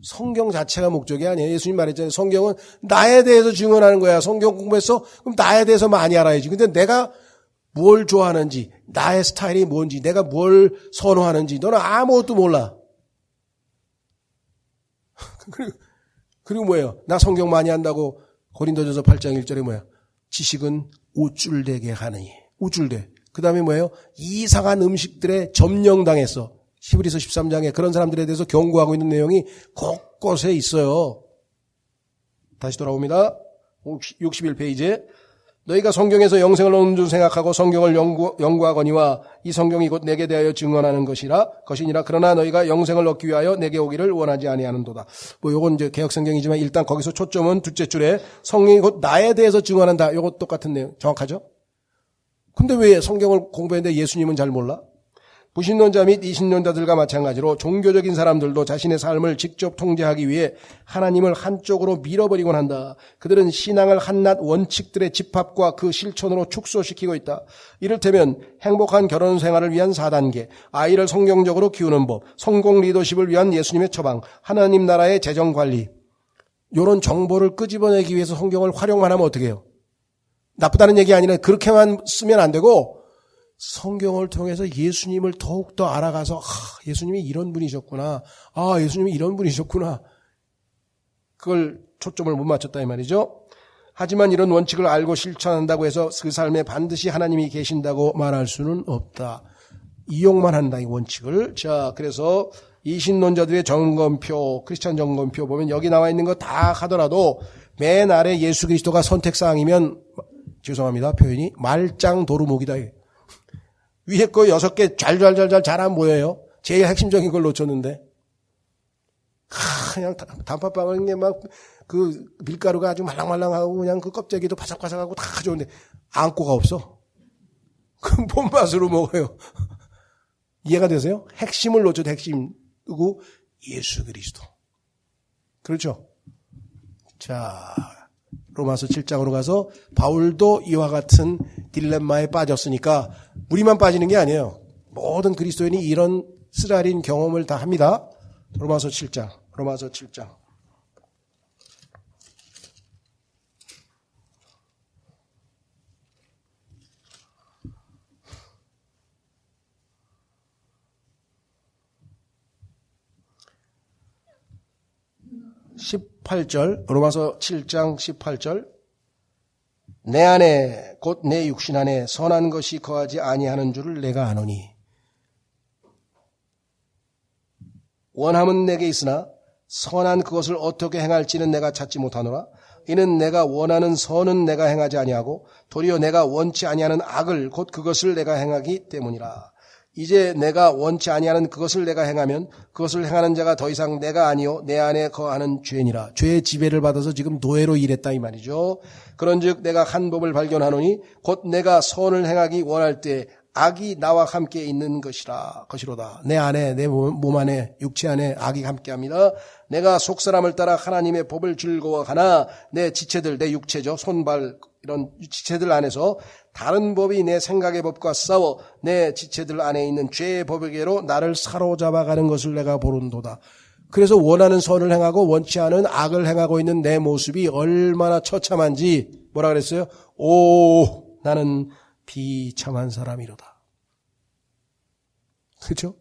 S1: 성경 자체가 목적이 아니에요. 예수님 말했잖아요. 성경은 나에 대해서 증언하는 거야. 성경 공부해서 그럼 나에 대해서 많이 알아야지. 근데 내가 뭘 좋아하는지, 나의 스타일이 뭔지, 내가 뭘 선호하는지 너는 아무것도 몰라. 그리고 뭐예요? 나 성경 많이 한다고 고린도전서 8장 1절에 뭐야? 지식은 우쭐대게 하느니. 우쭐대. 그 다음에 뭐예요? 이상한 음식들에 점령당했어. 히브리서 13장에 그런 사람들에 대해서 경고하고 있는 내용이 곳곳에 있어요. 다시 돌아옵니다. 61페이지에 너희가 성경에서 영생을 얻는 줄 생각하고 성경을 연구하거니와 이 성경이 곧 내게 대하여 증언하는 것이니라. 그러나 너희가 영생을 얻기 위하여 내게 오기를 원하지 아니하는도다. 뭐 요건 이제 개역성경이지만 일단 거기서 초점은 둘째 줄에 성경이 곧 나에 대해서 증언한다. 요거 똑같은 내용. 정확하죠? 근데 왜 성경을 공부했는데 예수님은 잘 몰라? 부신론자 및 이신론자들과 마찬가지로 종교적인 사람들도 자신의 삶을 직접 통제하기 위해 하나님을 한쪽으로 밀어버리곤 한다. 그들은 신앙을 한낱 원칙들의 집합과 그 실천으로 축소시키고 있다. 이를테면 행복한 결혼 생활을 위한 4단계, 아이를 성경적으로 키우는 법, 성공 리더십을 위한 예수님의 처방, 하나님 나라의 재정관리, 이런 정보를 끄집어내기 위해서 성경을 활용만 하면 어떻게 해요? 나쁘다는 얘기 아니라 그렇게만 쓰면 안 되고 성경을 통해서 예수님을 더욱더 알아가서 예수님이 이런 분이셨구나. 예수님이 이런 분이셨구나. 그걸 초점을 못 맞췄다 이 말이죠. 하지만 이런 원칙을 알고 실천한다고 해서 그 삶에 반드시 하나님이 계신다고 말할 수는 없다. 이용만 한다 이 원칙을. 자, 그래서 이신론자들의 점검표, 크리스찬 점검표 보면 여기 나와 있는 거 다 하더라도 맨 아래 예수 그리스도가 선택사항이면 죄송합니다. 표현이 말짱 도루묵이다. 위에 거 6개 잘잘잘잘 잘 안 보여요. 제일 핵심적인 걸 놓쳤는데. 그냥 단팥빵을 그냥 막 그 밀가루가 아주 말랑말랑하고 그냥 그 껍데기도 바삭바삭하고 다 좋은데 안고가 없어. 그럼 뭔 맛으로 먹어요? 이해가 되세요? 핵심을 놓쳐도 핵심 누구? 예수 그리스도. 그렇죠? 자, 로마서 7장으로 가서 바울도 이와 같은 딜레마에 빠졌으니까 우리만 빠지는 게 아니에요. 모든 그리스도인이 이런 쓰라린 경험을 다 합니다. 로마서 7장. 18절, 로마서 7장 18절. 내 안에 곧 내 육신 안에 선한 것이 거하지 아니하는 줄을 내가 아노니 원함은 내게 있으나 선한 그것을 어떻게 행할지는 내가 찾지 못하노라. 이는 내가 원하는 선은 내가 행하지 아니하고 도리어 내가 원치 아니하는 악을 곧 그것을 내가 행하기 때문이라. 이제 내가 원치 아니하는 그것을 내가 행하면 그것을 행하는 자가 더 이상 내가 아니요 내 안에 거하는 죄니라. 죄의 지배를 받아서 지금 노예로 일했다 이 말이죠. 그런즉 내가 한 법을 발견하노니 곧 내가 선을 행하기 원할 때 악이 나와 함께 있는 것이로다. 내 안에 내 몸 안에 육체 안에 악이 함께합니다. 내가 속사람을 따라 하나님의 법을 즐거워하나 내 지체들 내 육체죠. 손발 이런 지체들 안에서 다른 법이 내 생각의 법과 싸워 내 지체들 안에 있는 죄의 법에게로 나를 사로잡아가는 것을 내가 보는도다. 그래서 원하는 선을 행하고 원치 않은 악을 행하고 있는 내 모습이 얼마나 처참한지 뭐라 그랬어요? 오, 나는 비참한 사람이로다. 그렇죠?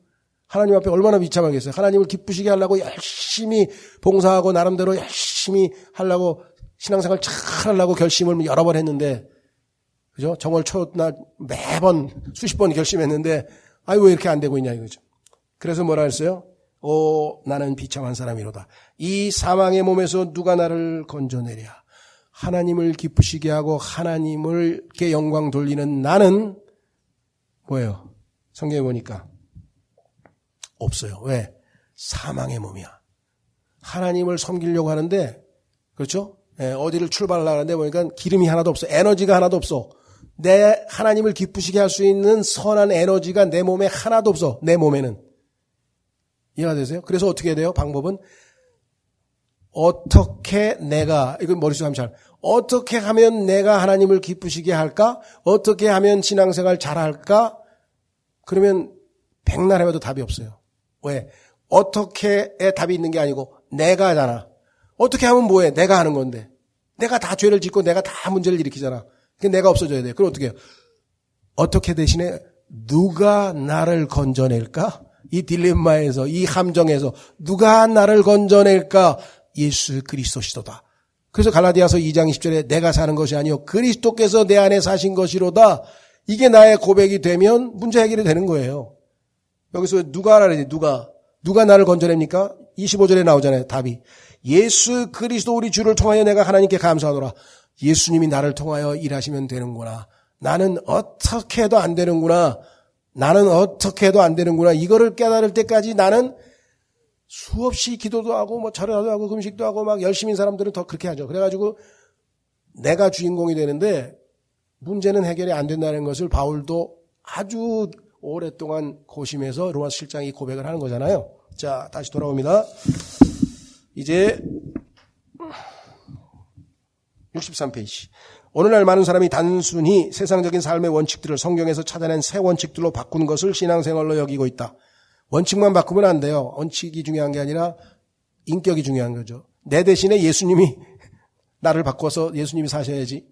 S1: 하나님 앞에 얼마나 비참하겠어요. 하나님을 기쁘시게 하려고 열심히 봉사하고 나름대로 열심히 하려고 신앙생활 잘 하려고 결심을 여러 번 했는데, 그죠? 정월 초날 매번 수십 번 결심했는데, 아유, 왜 이렇게 안 되고 있냐, 이거죠. 그래서 뭐라 했어요? 나는 비참한 사람이로다. 이 사망의 몸에서 누가 나를 건져내랴. 하나님을 기쁘시게 하고 하나님을께 영광 돌리는 나는 뭐예요? 성경에 보니까 없어요. 왜? 사망의 몸이야. 하나님을 섬기려고 하는데, 그렇죠? 어디를 출발하려고 하는데 보니까 기름이 하나도 없어. 에너지가 하나도 없어. 내 하나님을 기쁘시게 할 수 있는 선한 에너지가 내 몸에 하나도 없어. 내 몸에는. 이해가 되세요? 그래서 어떻게 해야 돼요? 방법은 어떻게 내가, 이거 머릿속에 하면 잘, 어떻게 하면 내가 하나님을 기쁘시게 할까? 어떻게 하면 신앙생활 잘할까? 그러면 백날 해봐도 답이 없어요. 왜? 어떻게에 답이 있는 게 아니고 내가 하잖아. 어떻게 하면 뭐해? 내가 하는 건데. 내가 다 죄를 짓고 내가 다 문제를 일으키잖아. 그러니까 내가 없어져야 돼. 그럼 어떻게 해요? 어떻게 대신에 누가 나를 건져낼까? 이 딜레마에서, 이 함정에서 누가 나를 건져낼까? 예수 그리스도시도다. 그래서 갈라디아서 2장 20절에 내가 사는 것이 아니요 그리스도께서 내 안에 사신 것이로다. 이게 나의 고백이 되면 문제 해결이 되는 거예요. 여기서 누가 하라니 누가 나를 건져냅니까? 25절에 나오잖아요. 답이. 예수 그리스도 우리 주를 통하여 내가 하나님께 감사하노라. 예수님이 나를 통하여 일하시면 되는구나. 나는 어떻게 해도 안 되는구나. 나는 어떻게 해도 안 되는구나. 이거를 깨달을 때까지 나는 수없이 기도도 하고 뭐 절여도 하고 금식도 하고 막 열심인 사람들은 더 그렇게 하죠. 그래가지고 내가 주인공이 되는데 문제는 해결이 안 된다는 것을 바울도 아주 오랫동안 고심해서 로마서 7장이 고백을 하는 거잖아요. 자, 다시 돌아옵니다. 이제 63페이지. 오늘날 많은 사람이 단순히 세상적인 삶의 원칙들을 성경에서 찾아낸 새 원칙들로 바꾸는 것을 신앙생활로 여기고 있다. 원칙만 바꾸면 안 돼요. 원칙이 중요한 게 아니라 인격이 중요한 거죠. 내 대신에 예수님이 나를 바꿔서 예수님이 사셔야지.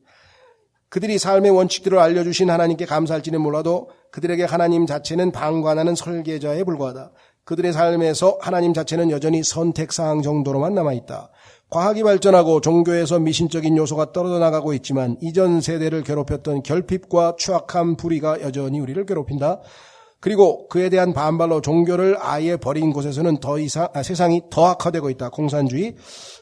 S1: 그들이 삶의 원칙들을 알려주신 하나님께 감사할지는 몰라도 그들에게 하나님 자체는 방관하는 설계자에 불과하다. 그들의 삶에서 하나님 자체는 여전히 선택사항 정도로만 남아있다. 과학이 발전하고 종교에서 미신적인 요소가 떨어져 나가고 있지만 이전 세대를 괴롭혔던 결핍과 추악한 불의가 여전히 우리를 괴롭힌다. 그리고 그에 대한 반발로 종교를 아예 버린 곳에서는 더 이상 세상이 더 악화되고 있다. 공산주의.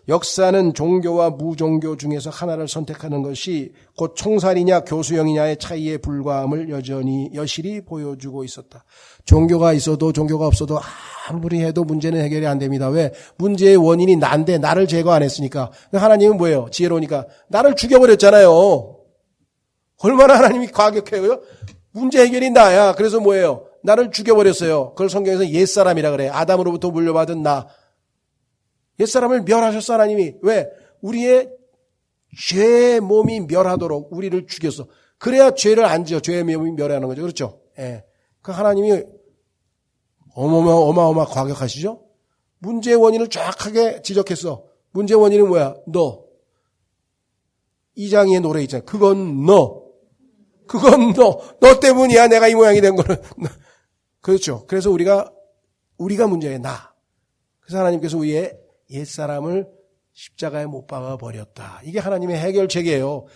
S1: 역사는 종교와 무종교 중에서 하나를 선택하는 것이 곧 총살이냐 교수형이냐의 차이에 불과함을 여실히 보여주고 있었다. 종교가 있어도 종교가 없어도 아무리 해도 문제는 해결이 안 됩니다. 왜? 문제의 원인이 난데 나를 제거 안 했으니까. 하나님은 뭐예요? 지혜로우니까 나를 죽여버렸잖아요. 얼마나 하나님이 과격해요? 문제 해결이 나야. 그래서 뭐예요? 나를 죽여버렸어요. 그걸 성경에서 옛사람이라 그래. 아담으로부터 물려받은 나. 옛사람을 멸하셨어 하나님이. 왜? 우리의 죄의 몸이 멸하도록 우리를 죽였어. 그래야 죄를 안 지어. 죄의 몸이 멸하는 거죠. 그렇죠? 예. 그 하나님이 어마어마 과격하시죠? 문제의 원인을 정확하게 지적했어. 문제의 원인은 뭐야? 너. 이장희의 노래 있잖아. 그건 너. 너 때문이야. 내가 이 모양이 된 거는. 그렇죠. 그래서 우리가 문제야. 나. 그래서 하나님께서 우리의 옛사람을 십자가에 못 박아 버렸다. 이게 하나님의 해결책이에요.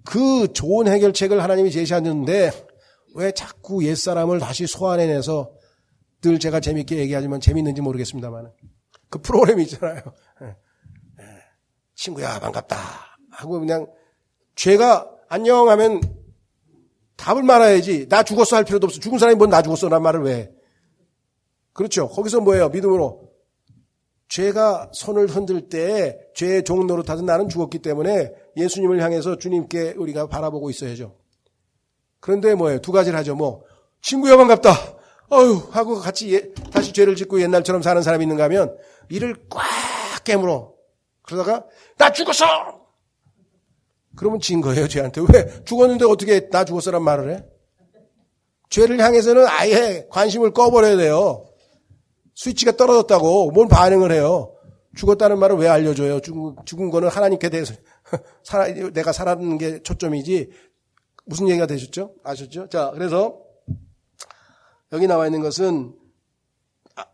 S1: 그 좋은 해결책을 하나님이 제시하는데 왜 자꾸 옛사람을 다시 소환해내서 늘 제가 재밌게 얘기하지만 재밌는지 모르겠습니다만 그 프로그램이 있잖아요. 친구야 반갑다 하고 그냥 죄가 안녕하면 답을 말해야지. 나 죽었어 할 필요도 없어. 죽은 사람이 뭔 나 죽었어 란 말을 왜 해. 그렇죠. 거기서 뭐예요? 믿음으로 죄가 손을 흔들 때 죄의 종 노릇하던 나는 죽었기 때문에 예수님을 향해서 주님께 우리가 바라보고 있어야죠. 그런데 뭐예요? 두 가지를 하죠. 뭐 친구야 반갑다 하고 같이 다시 죄를 짓고 옛날처럼 사는 사람이 있는가 하면 이를 꽉 깨물어. 그러다가 나 죽었어! 그러면 진 거예요, 죄한테. 왜? 죽었는데 어떻게 나 죽었어란 말을 해? 죄를 향해서는 아예 관심을 꺼버려야 돼요. 스위치가 떨어졌다고 뭔 반응을 해요. 죽었다는 말을 왜 알려줘요? 죽은 거는 하나님께 대해서 내가 살아는 게 초점이지. 무슨 얘기가 되셨죠? 아셨죠? 자, 그래서 여기 나와 있는 것은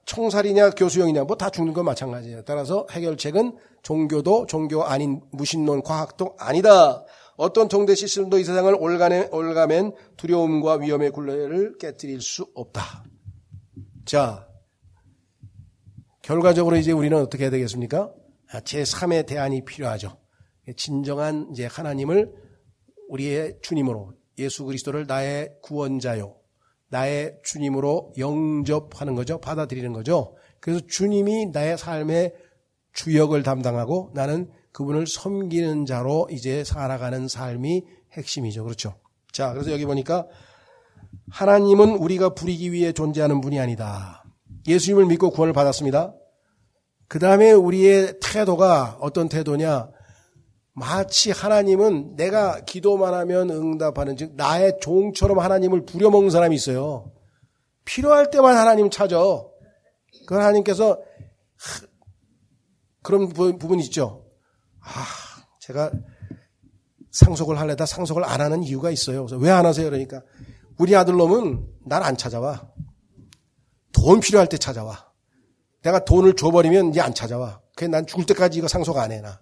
S1: 총살이냐 교수형이냐 뭐 다 죽는 건 마찬가지예요. 따라서 해결책은 종교도 종교 아닌 무신론 과학도 아니다. 어떤 통제 시스템도 이 세상을 올가맨 두려움과 위험의 굴레를 깨뜨릴 수 없다. 자, 결과적으로 이제 우리는 어떻게 해야 되겠습니까? 제3의 대안이 필요하죠. 진정한 이제 하나님을 우리의 주님으로, 예수 그리스도를 나의 구원자요, 나의 주님으로 영접하는 거죠. 받아들이는 거죠. 그래서 주님이 나의 삶의 주역을 담당하고 나는 그분을 섬기는 자로 이제 살아가는 삶이 핵심이죠. 그렇죠. 자, 그래서 여기 보니까 하나님은 우리가 부리기 위해 존재하는 분이 아니다. 예수님을 믿고 구원을 받았습니다. 그 다음에 우리의 태도가 어떤 태도냐? 마치 하나님은 내가 기도만 하면 응답하는, 즉 나의 종처럼 하나님을 부려먹는 사람이 있어요. 필요할 때만 하나님 찾아. 그 하나님께서 그런 부분이 있죠. 제가 상속을 하려다 상속을 안 하는 이유가 있어요. 그래서 왜 안 하세요? 그러니까 우리 아들놈은 날 안 찾아와. 돈 필요할 때 찾아와. 내가 돈을 줘버리면 이제 안 찾아와. 그래 난 죽을 때까지 이거 상속 안 해, 나.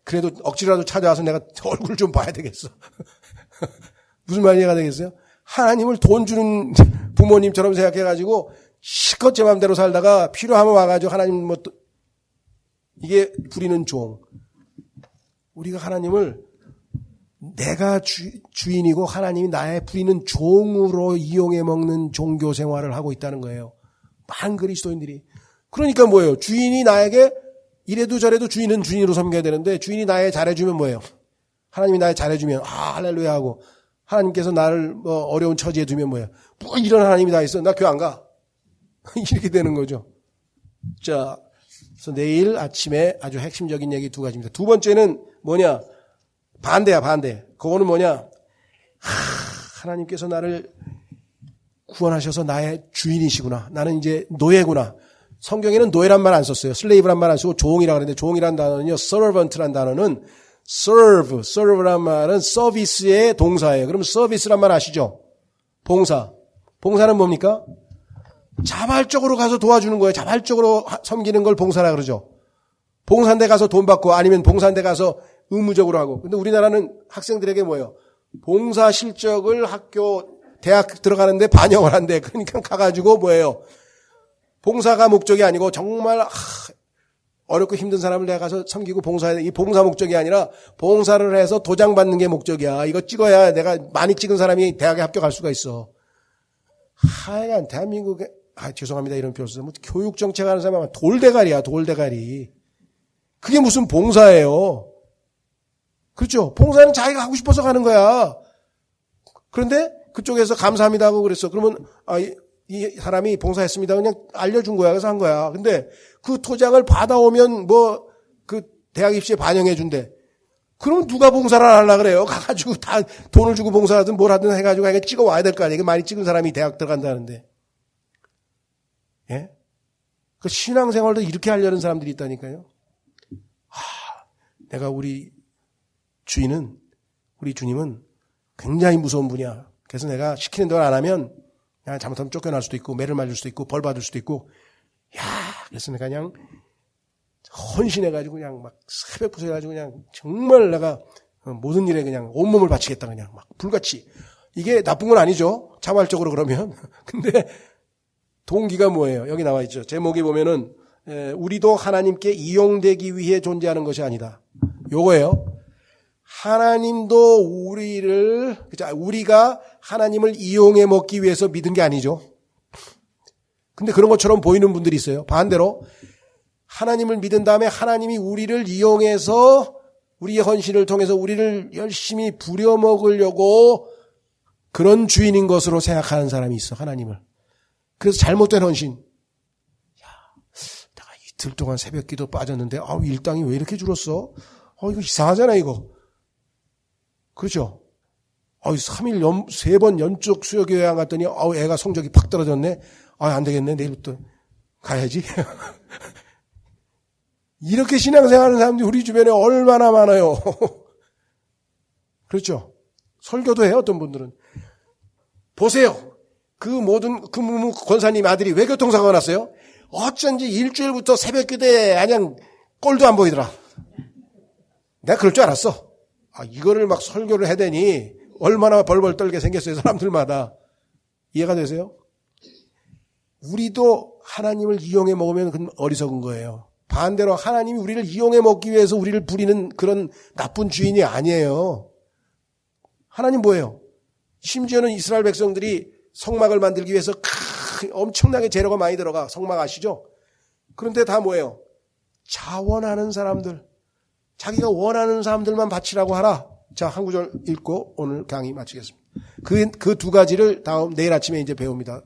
S1: 그래도 억지로라도 찾아와서 내가 얼굴 좀 봐야 되겠어. 무슨 말이가 되겠어요? 하나님을 돈 주는 부모님처럼 생각해가지고 실컷 제 마음대로 살다가 필요하면 와가지고 하나님 뭐 또 이게 부리는 종. 우리가 하나님을 내가 주인이고 하나님이 나의 부리는 종으로 이용해 먹는 종교 생활을 하고 있다는 거예요. 많은 그리스도인들이. 그러니까 뭐예요? 주인이 나에게 이래도 저래도 주인은 주인으로 섬겨야 되는데 주인이 나에 잘해주면 뭐예요? 하나님이 나에 잘해주면 할렐루야 하고 하나님께서 나를 뭐 어려운 처지에 두면 뭐예요? 뭐 이런 하나님이 다 있어. 나 교회 안 가. 이렇게 되는 거죠. 자, 그래서 내일 아침에 아주 핵심적인 얘기 두 가지입니다. 두 번째는 뭐냐? 반대야, 반대. 그거는 뭐냐? 하나님께서 나를 구원하셔서 나의 주인이시구나. 나는 이제 노예구나. 성경에는 노예란 말 안 썼어요. 슬레이브란 말 안 쓰고 종이라고 그러는데 종이란 단어는요. servant란 단어는 serve란 말은 서비스의 동사예요. 그럼 서비스란 말 아시죠? 봉사. 봉사는 뭡니까? 자발적으로 가서 도와주는 거예요. 자발적으로 섬기는 걸 봉사라 그러죠. 봉사인데 가서 돈 받고 아니면 봉사인데 가서 의무적으로 하고. 근데 우리나라는 학생들에게 뭐예요? 봉사 실적을 학교, 대학 들어가는데 반영을 한대. 그러니까 가가지고 뭐예요? 봉사가 목적이 아니고 정말 어렵고 힘든 사람을 내가 가서 섬기고 봉사해야 돼. 이 봉사 목적이 아니라 봉사를 해서 도장 받는 게 목적이야. 이거 찍어야 내가 많이 찍은 사람이 대학에 합격할 수가 있어. 하여간 대한민국에 죄송합니다. 이런 표현 쓰면 교육 정책 하는 사람은 돌대가리야. 돌대가리. 그게 무슨 봉사예요. 그렇죠. 봉사는 자기가 하고 싶어서 가는 거야. 그런데 그쪽에서 감사합니다 하고 그랬어. 그러면 이 사람이 봉사했습니다. 그냥 알려준 거야. 그래서 한 거야. 근데 그 토장을 받아오면 뭐 그 대학 입시에 반영해 준대. 그럼 누가 봉사를 하려고 그래요? 가가지고 다 돈을 주고 봉사하든 뭘 하든 해가지고 그냥 찍어 와야 될 거 아니에요. 많이 찍은 사람이 대학 들어간다는데. 예? 그 신앙생활도 이렇게 하려는 사람들이 있다니까요. 내가 우리 주님은 굉장히 무서운 분이야. 그래서 내가 시키는 대로 안 하면 그냥 잘못하면 쫓겨날 수도 있고 매를 맞을 수도 있고 벌 받을 수도 있고 그래서 내가 그냥 헌신해가지고 그냥 막 새벽 부서해가지고 그냥 정말 내가 모든 일에 그냥 온몸을 바치겠다 그냥 막 불같이. 이게 나쁜 건 아니죠. 자발적으로 그러면. 근데 동기가 뭐예요? 여기 나와 있죠. 제목이 보면은 우리도 하나님께 이용되기 위해 존재하는 것이 아니다. 요거예요. 하나님도 우리가 하나님을 이용해 먹기 위해서 믿은 게 아니죠. 근데 그런 것처럼 보이는 분들이 있어요. 반대로 하나님을 믿은 다음에 하나님이 우리를 이용해서 우리의 헌신을 통해서 우리를 열심히 부려먹으려고 그런 주인인 것으로 생각하는 사람이 있어. 하나님을. 그래서 잘못된 헌신. 내가 이틀 동안 새벽 기도 빠졌는데 일당이 왜 이렇게 줄었어? 이거 이상하잖아 이거. 그렇죠? 3일 3번 연속 수요교회 안 갔더니 애가 성적이 팍 떨어졌네. 안 되겠네. 내일부터 가야지. 이렇게 신앙생활하는 사람들이 우리 주변에 얼마나 많아요. 그렇죠? 설교도 해요. 어떤 분들은. 보세요. 그 권사님 아들이 왜 교통사고가 났어요? 어쩐지 일주일부터 새벽 기도에 그냥 꼴도 안 보이더라. 내가 그럴 줄 알았어. 이거를 막 설교를 해대니 얼마나 벌벌 떨게 생겼어요, 사람들마다. 이해가 되세요? 우리도 하나님을 이용해 먹으면 그건 어리석은 거예요. 반대로 하나님이 우리를 이용해 먹기 위해서 우리를 부리는 그런 나쁜 주인이 아니에요. 하나님 뭐예요? 심지어는 이스라엘 백성들이 성막을 만들기 위해서 엄청나게 재료가 많이 들어가. 성막 아시죠? 그런데 다 뭐예요? 자원하는 사람들. 자기가 원하는 사람들만 바치라고 하라. 자, 한 구절 읽고 오늘 강의 마치겠습니다. 그 두 가지를 내일 아침에 이제 배웁니다.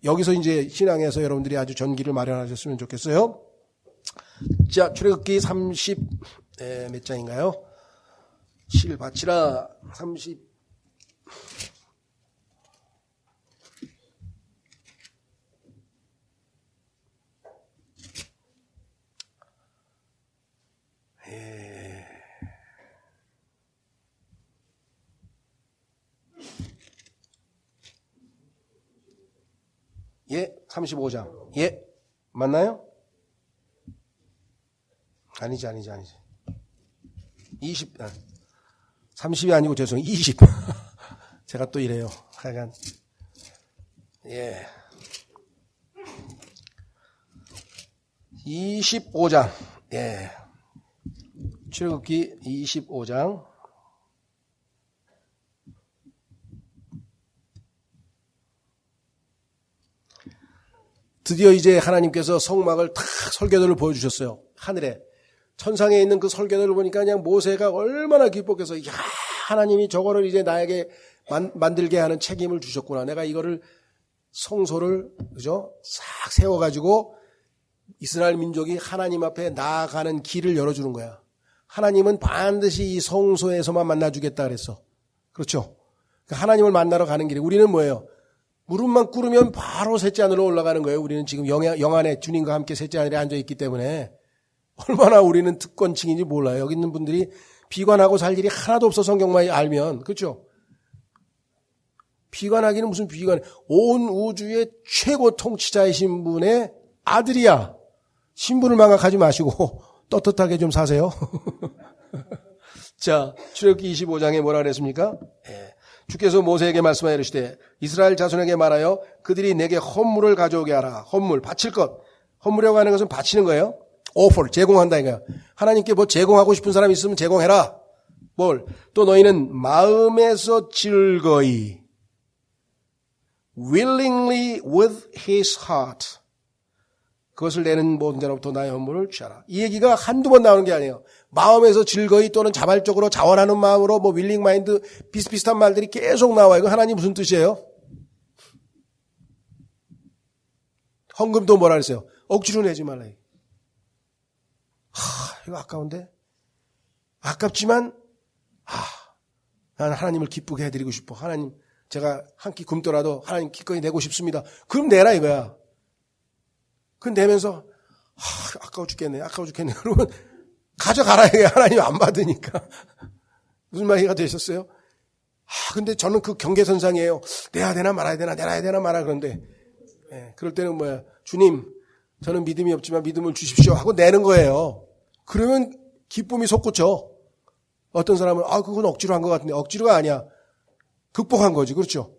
S1: 여기서 이제 신앙에서 여러분들이 아주 전기를 마련하셨으면 좋겠어요. 자, 출애굽기 몇 장인가요? 실 바치라 30. 예, 35장. 예, 맞나요? 아니지. 30이 아니고 죄송해요. 20. 제가 또 이래요. 하여간. 예. 25장. 예. 출애굽기 25장. 드디어 이제 하나님께서 성막을 탁 설계도를 보여주셨어요. 하늘에. 천상에 있는 그 설계도를 보니까 그냥 모세가 얼마나 기뻤겠어. 야, 하나님이 저거를 이제 나에게 만들게 하는 책임을 주셨구나. 내가 이거를 성소를, 그죠? 싹 세워가지고 이스라엘 민족이 하나님 앞에 나아가는 길을 열어주는 거야. 하나님은 반드시 이 성소에서만 만나주겠다 그랬어. 그렇죠? 하나님을 만나러 가는 길에 우리는 뭐예요? 무릎만 꿇으면 바로 셋째 하늘로 올라가는 거예요. 우리는 지금 영안에 주님과 함께 셋째 하늘에 앉아있기 때문에 얼마나 우리는 특권층인지 몰라요. 여기 있는 분들이 비관하고 살 일이 하나도 없어 성경만 알면. 그렇죠? 비관하기는 무슨 비관. 온 우주의 최고 통치자이신 분의 아들이야. 신분을 망각하지 마시고 떳떳하게 좀 사세요. 자, 출애굽기 25장에 뭐라 그랬습니까? 주께서 모세에게 말씀하여 이르시되 이스라엘 자손에게 말하여 그들이 내게 헌물을 가져오게 하라. 헌물, 바칠 것. 헌물이라고 하는 것은 바치는 거예요. offer, 제공한다 이거야. 하나님께 뭐 제공하고 싶은 사람이 있으면 제공해라. 뭘? 또 너희는 마음에서 즐거이 willingly with his heart 그것을 내는 모든 자로부터 나의 헌물을 취하라. 이 얘기가 한두 번 나오는 게 아니에요. 마음에서 즐거이 또는 자발적으로 자원하는 마음으로 뭐 윌링 마인드 비슷비슷한 말들이 계속 나와요. 이거 하나님 무슨 뜻이에요? 헌금도 뭐라 그랬어요? 억지로 내지 말라. 이거 아까운데? 아깝지만 난 하나님을 기쁘게 해드리고 싶어. 하나님 제가 한 끼 굶더라도 하나님 기꺼이 내고 싶습니다. 그럼 내라 이거야. 그 내면서 아까워 죽겠네. 그러면 가져가라 이게 하나님 안 받으니까. 무슨 말이가 되셨어요? 근데 저는 그 경계선상이에요. 내야 되나 말아야 되나 내야 되나 말아 그런데 그럴 때는 뭐야? 주님 저는 믿음이 없지만 믿음을 주십시오 하고 내는 거예요. 그러면 기쁨이 솟구쳐. 어떤 사람은 그건 억지로 한 것 같은데 억지로가 아니야. 극복한 거지. 그렇죠?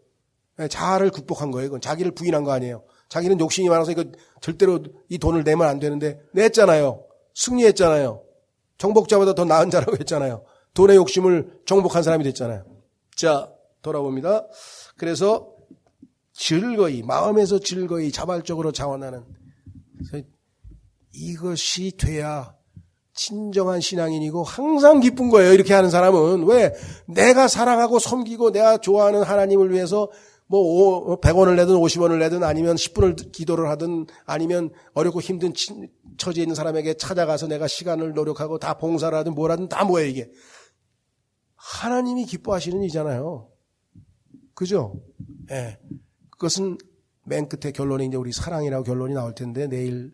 S1: 자아를 극복한 거예요. 그건 자기를 부인한 거 아니에요. 자기는 욕심이 많아서 이거 절대로 이 돈을 내면 안 되는데 냈잖아요. 승리했잖아요. 정복자보다 더 나은 자라고 했잖아요. 돈의 욕심을 정복한 사람이 됐잖아요. 자, 돌아봅니다. 그래서 즐거이, 마음에서 즐거이 자발적으로 자원하는 이것이 돼야 진정한 신앙인이고 항상 기쁜 거예요. 이렇게 하는 사람은. 왜? 내가 사랑하고 섬기고 내가 좋아하는 하나님을 위해서 뭐 100원을 내든 50원을 내든 아니면 10분을 기도를 하든 아니면 어렵고 힘든 처지에 있는 사람에게 찾아가서 내가 시간을 노력하고 다 봉사를 하든 뭘 하든 다 뭐예요 이게. 하나님이 기뻐하시는 일이잖아요. 그죠? 예. 그것은 맨 끝에 결론이 이제 우리 사랑이라고 결론이 나올 텐데 내일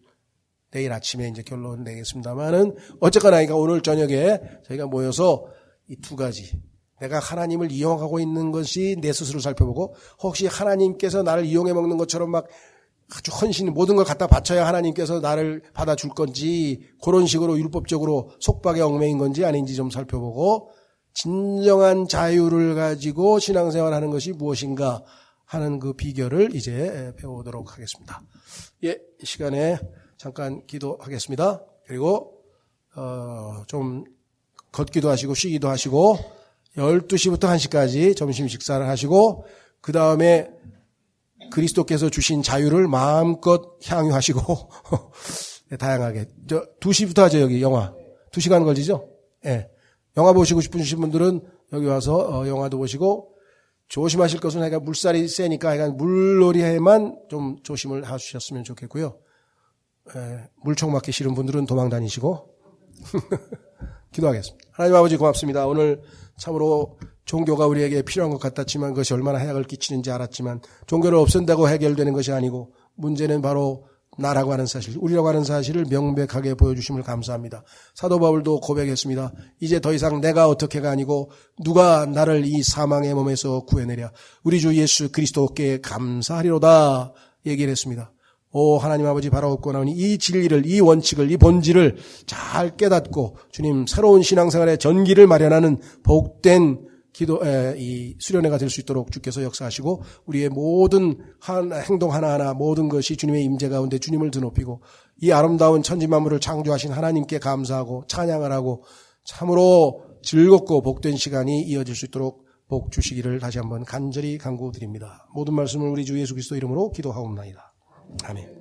S1: 아침에 이제 결론 내겠습니다만은 어쨌거나 오늘 저녁에 저희가 모여서 이 두 가지 내가 하나님을 이용하고 있는 것이 내 스스로 살펴보고 혹시 하나님께서 나를 이용해 먹는 것처럼 막 아주 헌신 모든 걸 갖다 바쳐야 하나님께서 나를 받아줄 건지 그런 식으로 율법적으로 속박에 얽매인 건지 아닌지 좀 살펴보고 진정한 자유를 가지고 신앙생활하는 것이 무엇인가 하는 그 비결을 이제 배워보도록 하겠습니다. 예, 이 시간에 잠깐 기도하겠습니다. 그리고 좀 걷기도 하시고 쉬기도 하시고 12시부터 1시까지 점심 식사를 하시고 그 다음에 그리스도께서 주신 자유를 마음껏 향유하시고 다양하게 2시부터 하죠. 여기 영화 2시간 걸리죠. 예. 영화 보시고 싶으신 분들은 여기 와서 영화도 보시고 조심하실 것은 하여간 물살이 세니까 하여간 물놀이에만 좀 조심을 하셨으면 좋겠고요. 예. 물총 맞기 싫은 분들은 도망 다니시고 기도하겠습니다. 하나님 아버지 고맙습니다. 오늘 참으로 종교가 우리에게 필요한 것 같았지만 그것이 얼마나 해악을 끼치는지 알았지만 종교를 없앤다고 해결되는 것이 아니고 문제는 바로 나라고 하는 사실, 우리라고 하는 사실을 명백하게 보여주심을 감사합니다. 사도 바울도 고백했습니다. 이제 더 이상 내가 어떻게가 아니고 누가 나를 이 사망의 몸에서 구해내랴. 우리 주 예수 그리스도께 감사하리로다 얘기를 했습니다. 오 하나님 아버지 바라옵고나오니 이 진리를, 이 원칙을, 이 본질을 잘 깨닫고 주님 새로운 신앙생활의 전기를 마련하는 복된 이 수련회가 될 수 있도록 주께서 역사하시고 우리의 모든 행동 하나하나 모든 것이 주님의 임재 가운데 주님을 드높이고 이 아름다운 천지만물을 창조하신 하나님께 감사하고 찬양을 하고 참으로 즐겁고 복된 시간이 이어질 수 있도록 복 주시기를 다시 한번 간절히 간구드립니다. 모든 말씀을 우리 주 예수 그리스도 이름으로 기도하옵나이다. 아멘.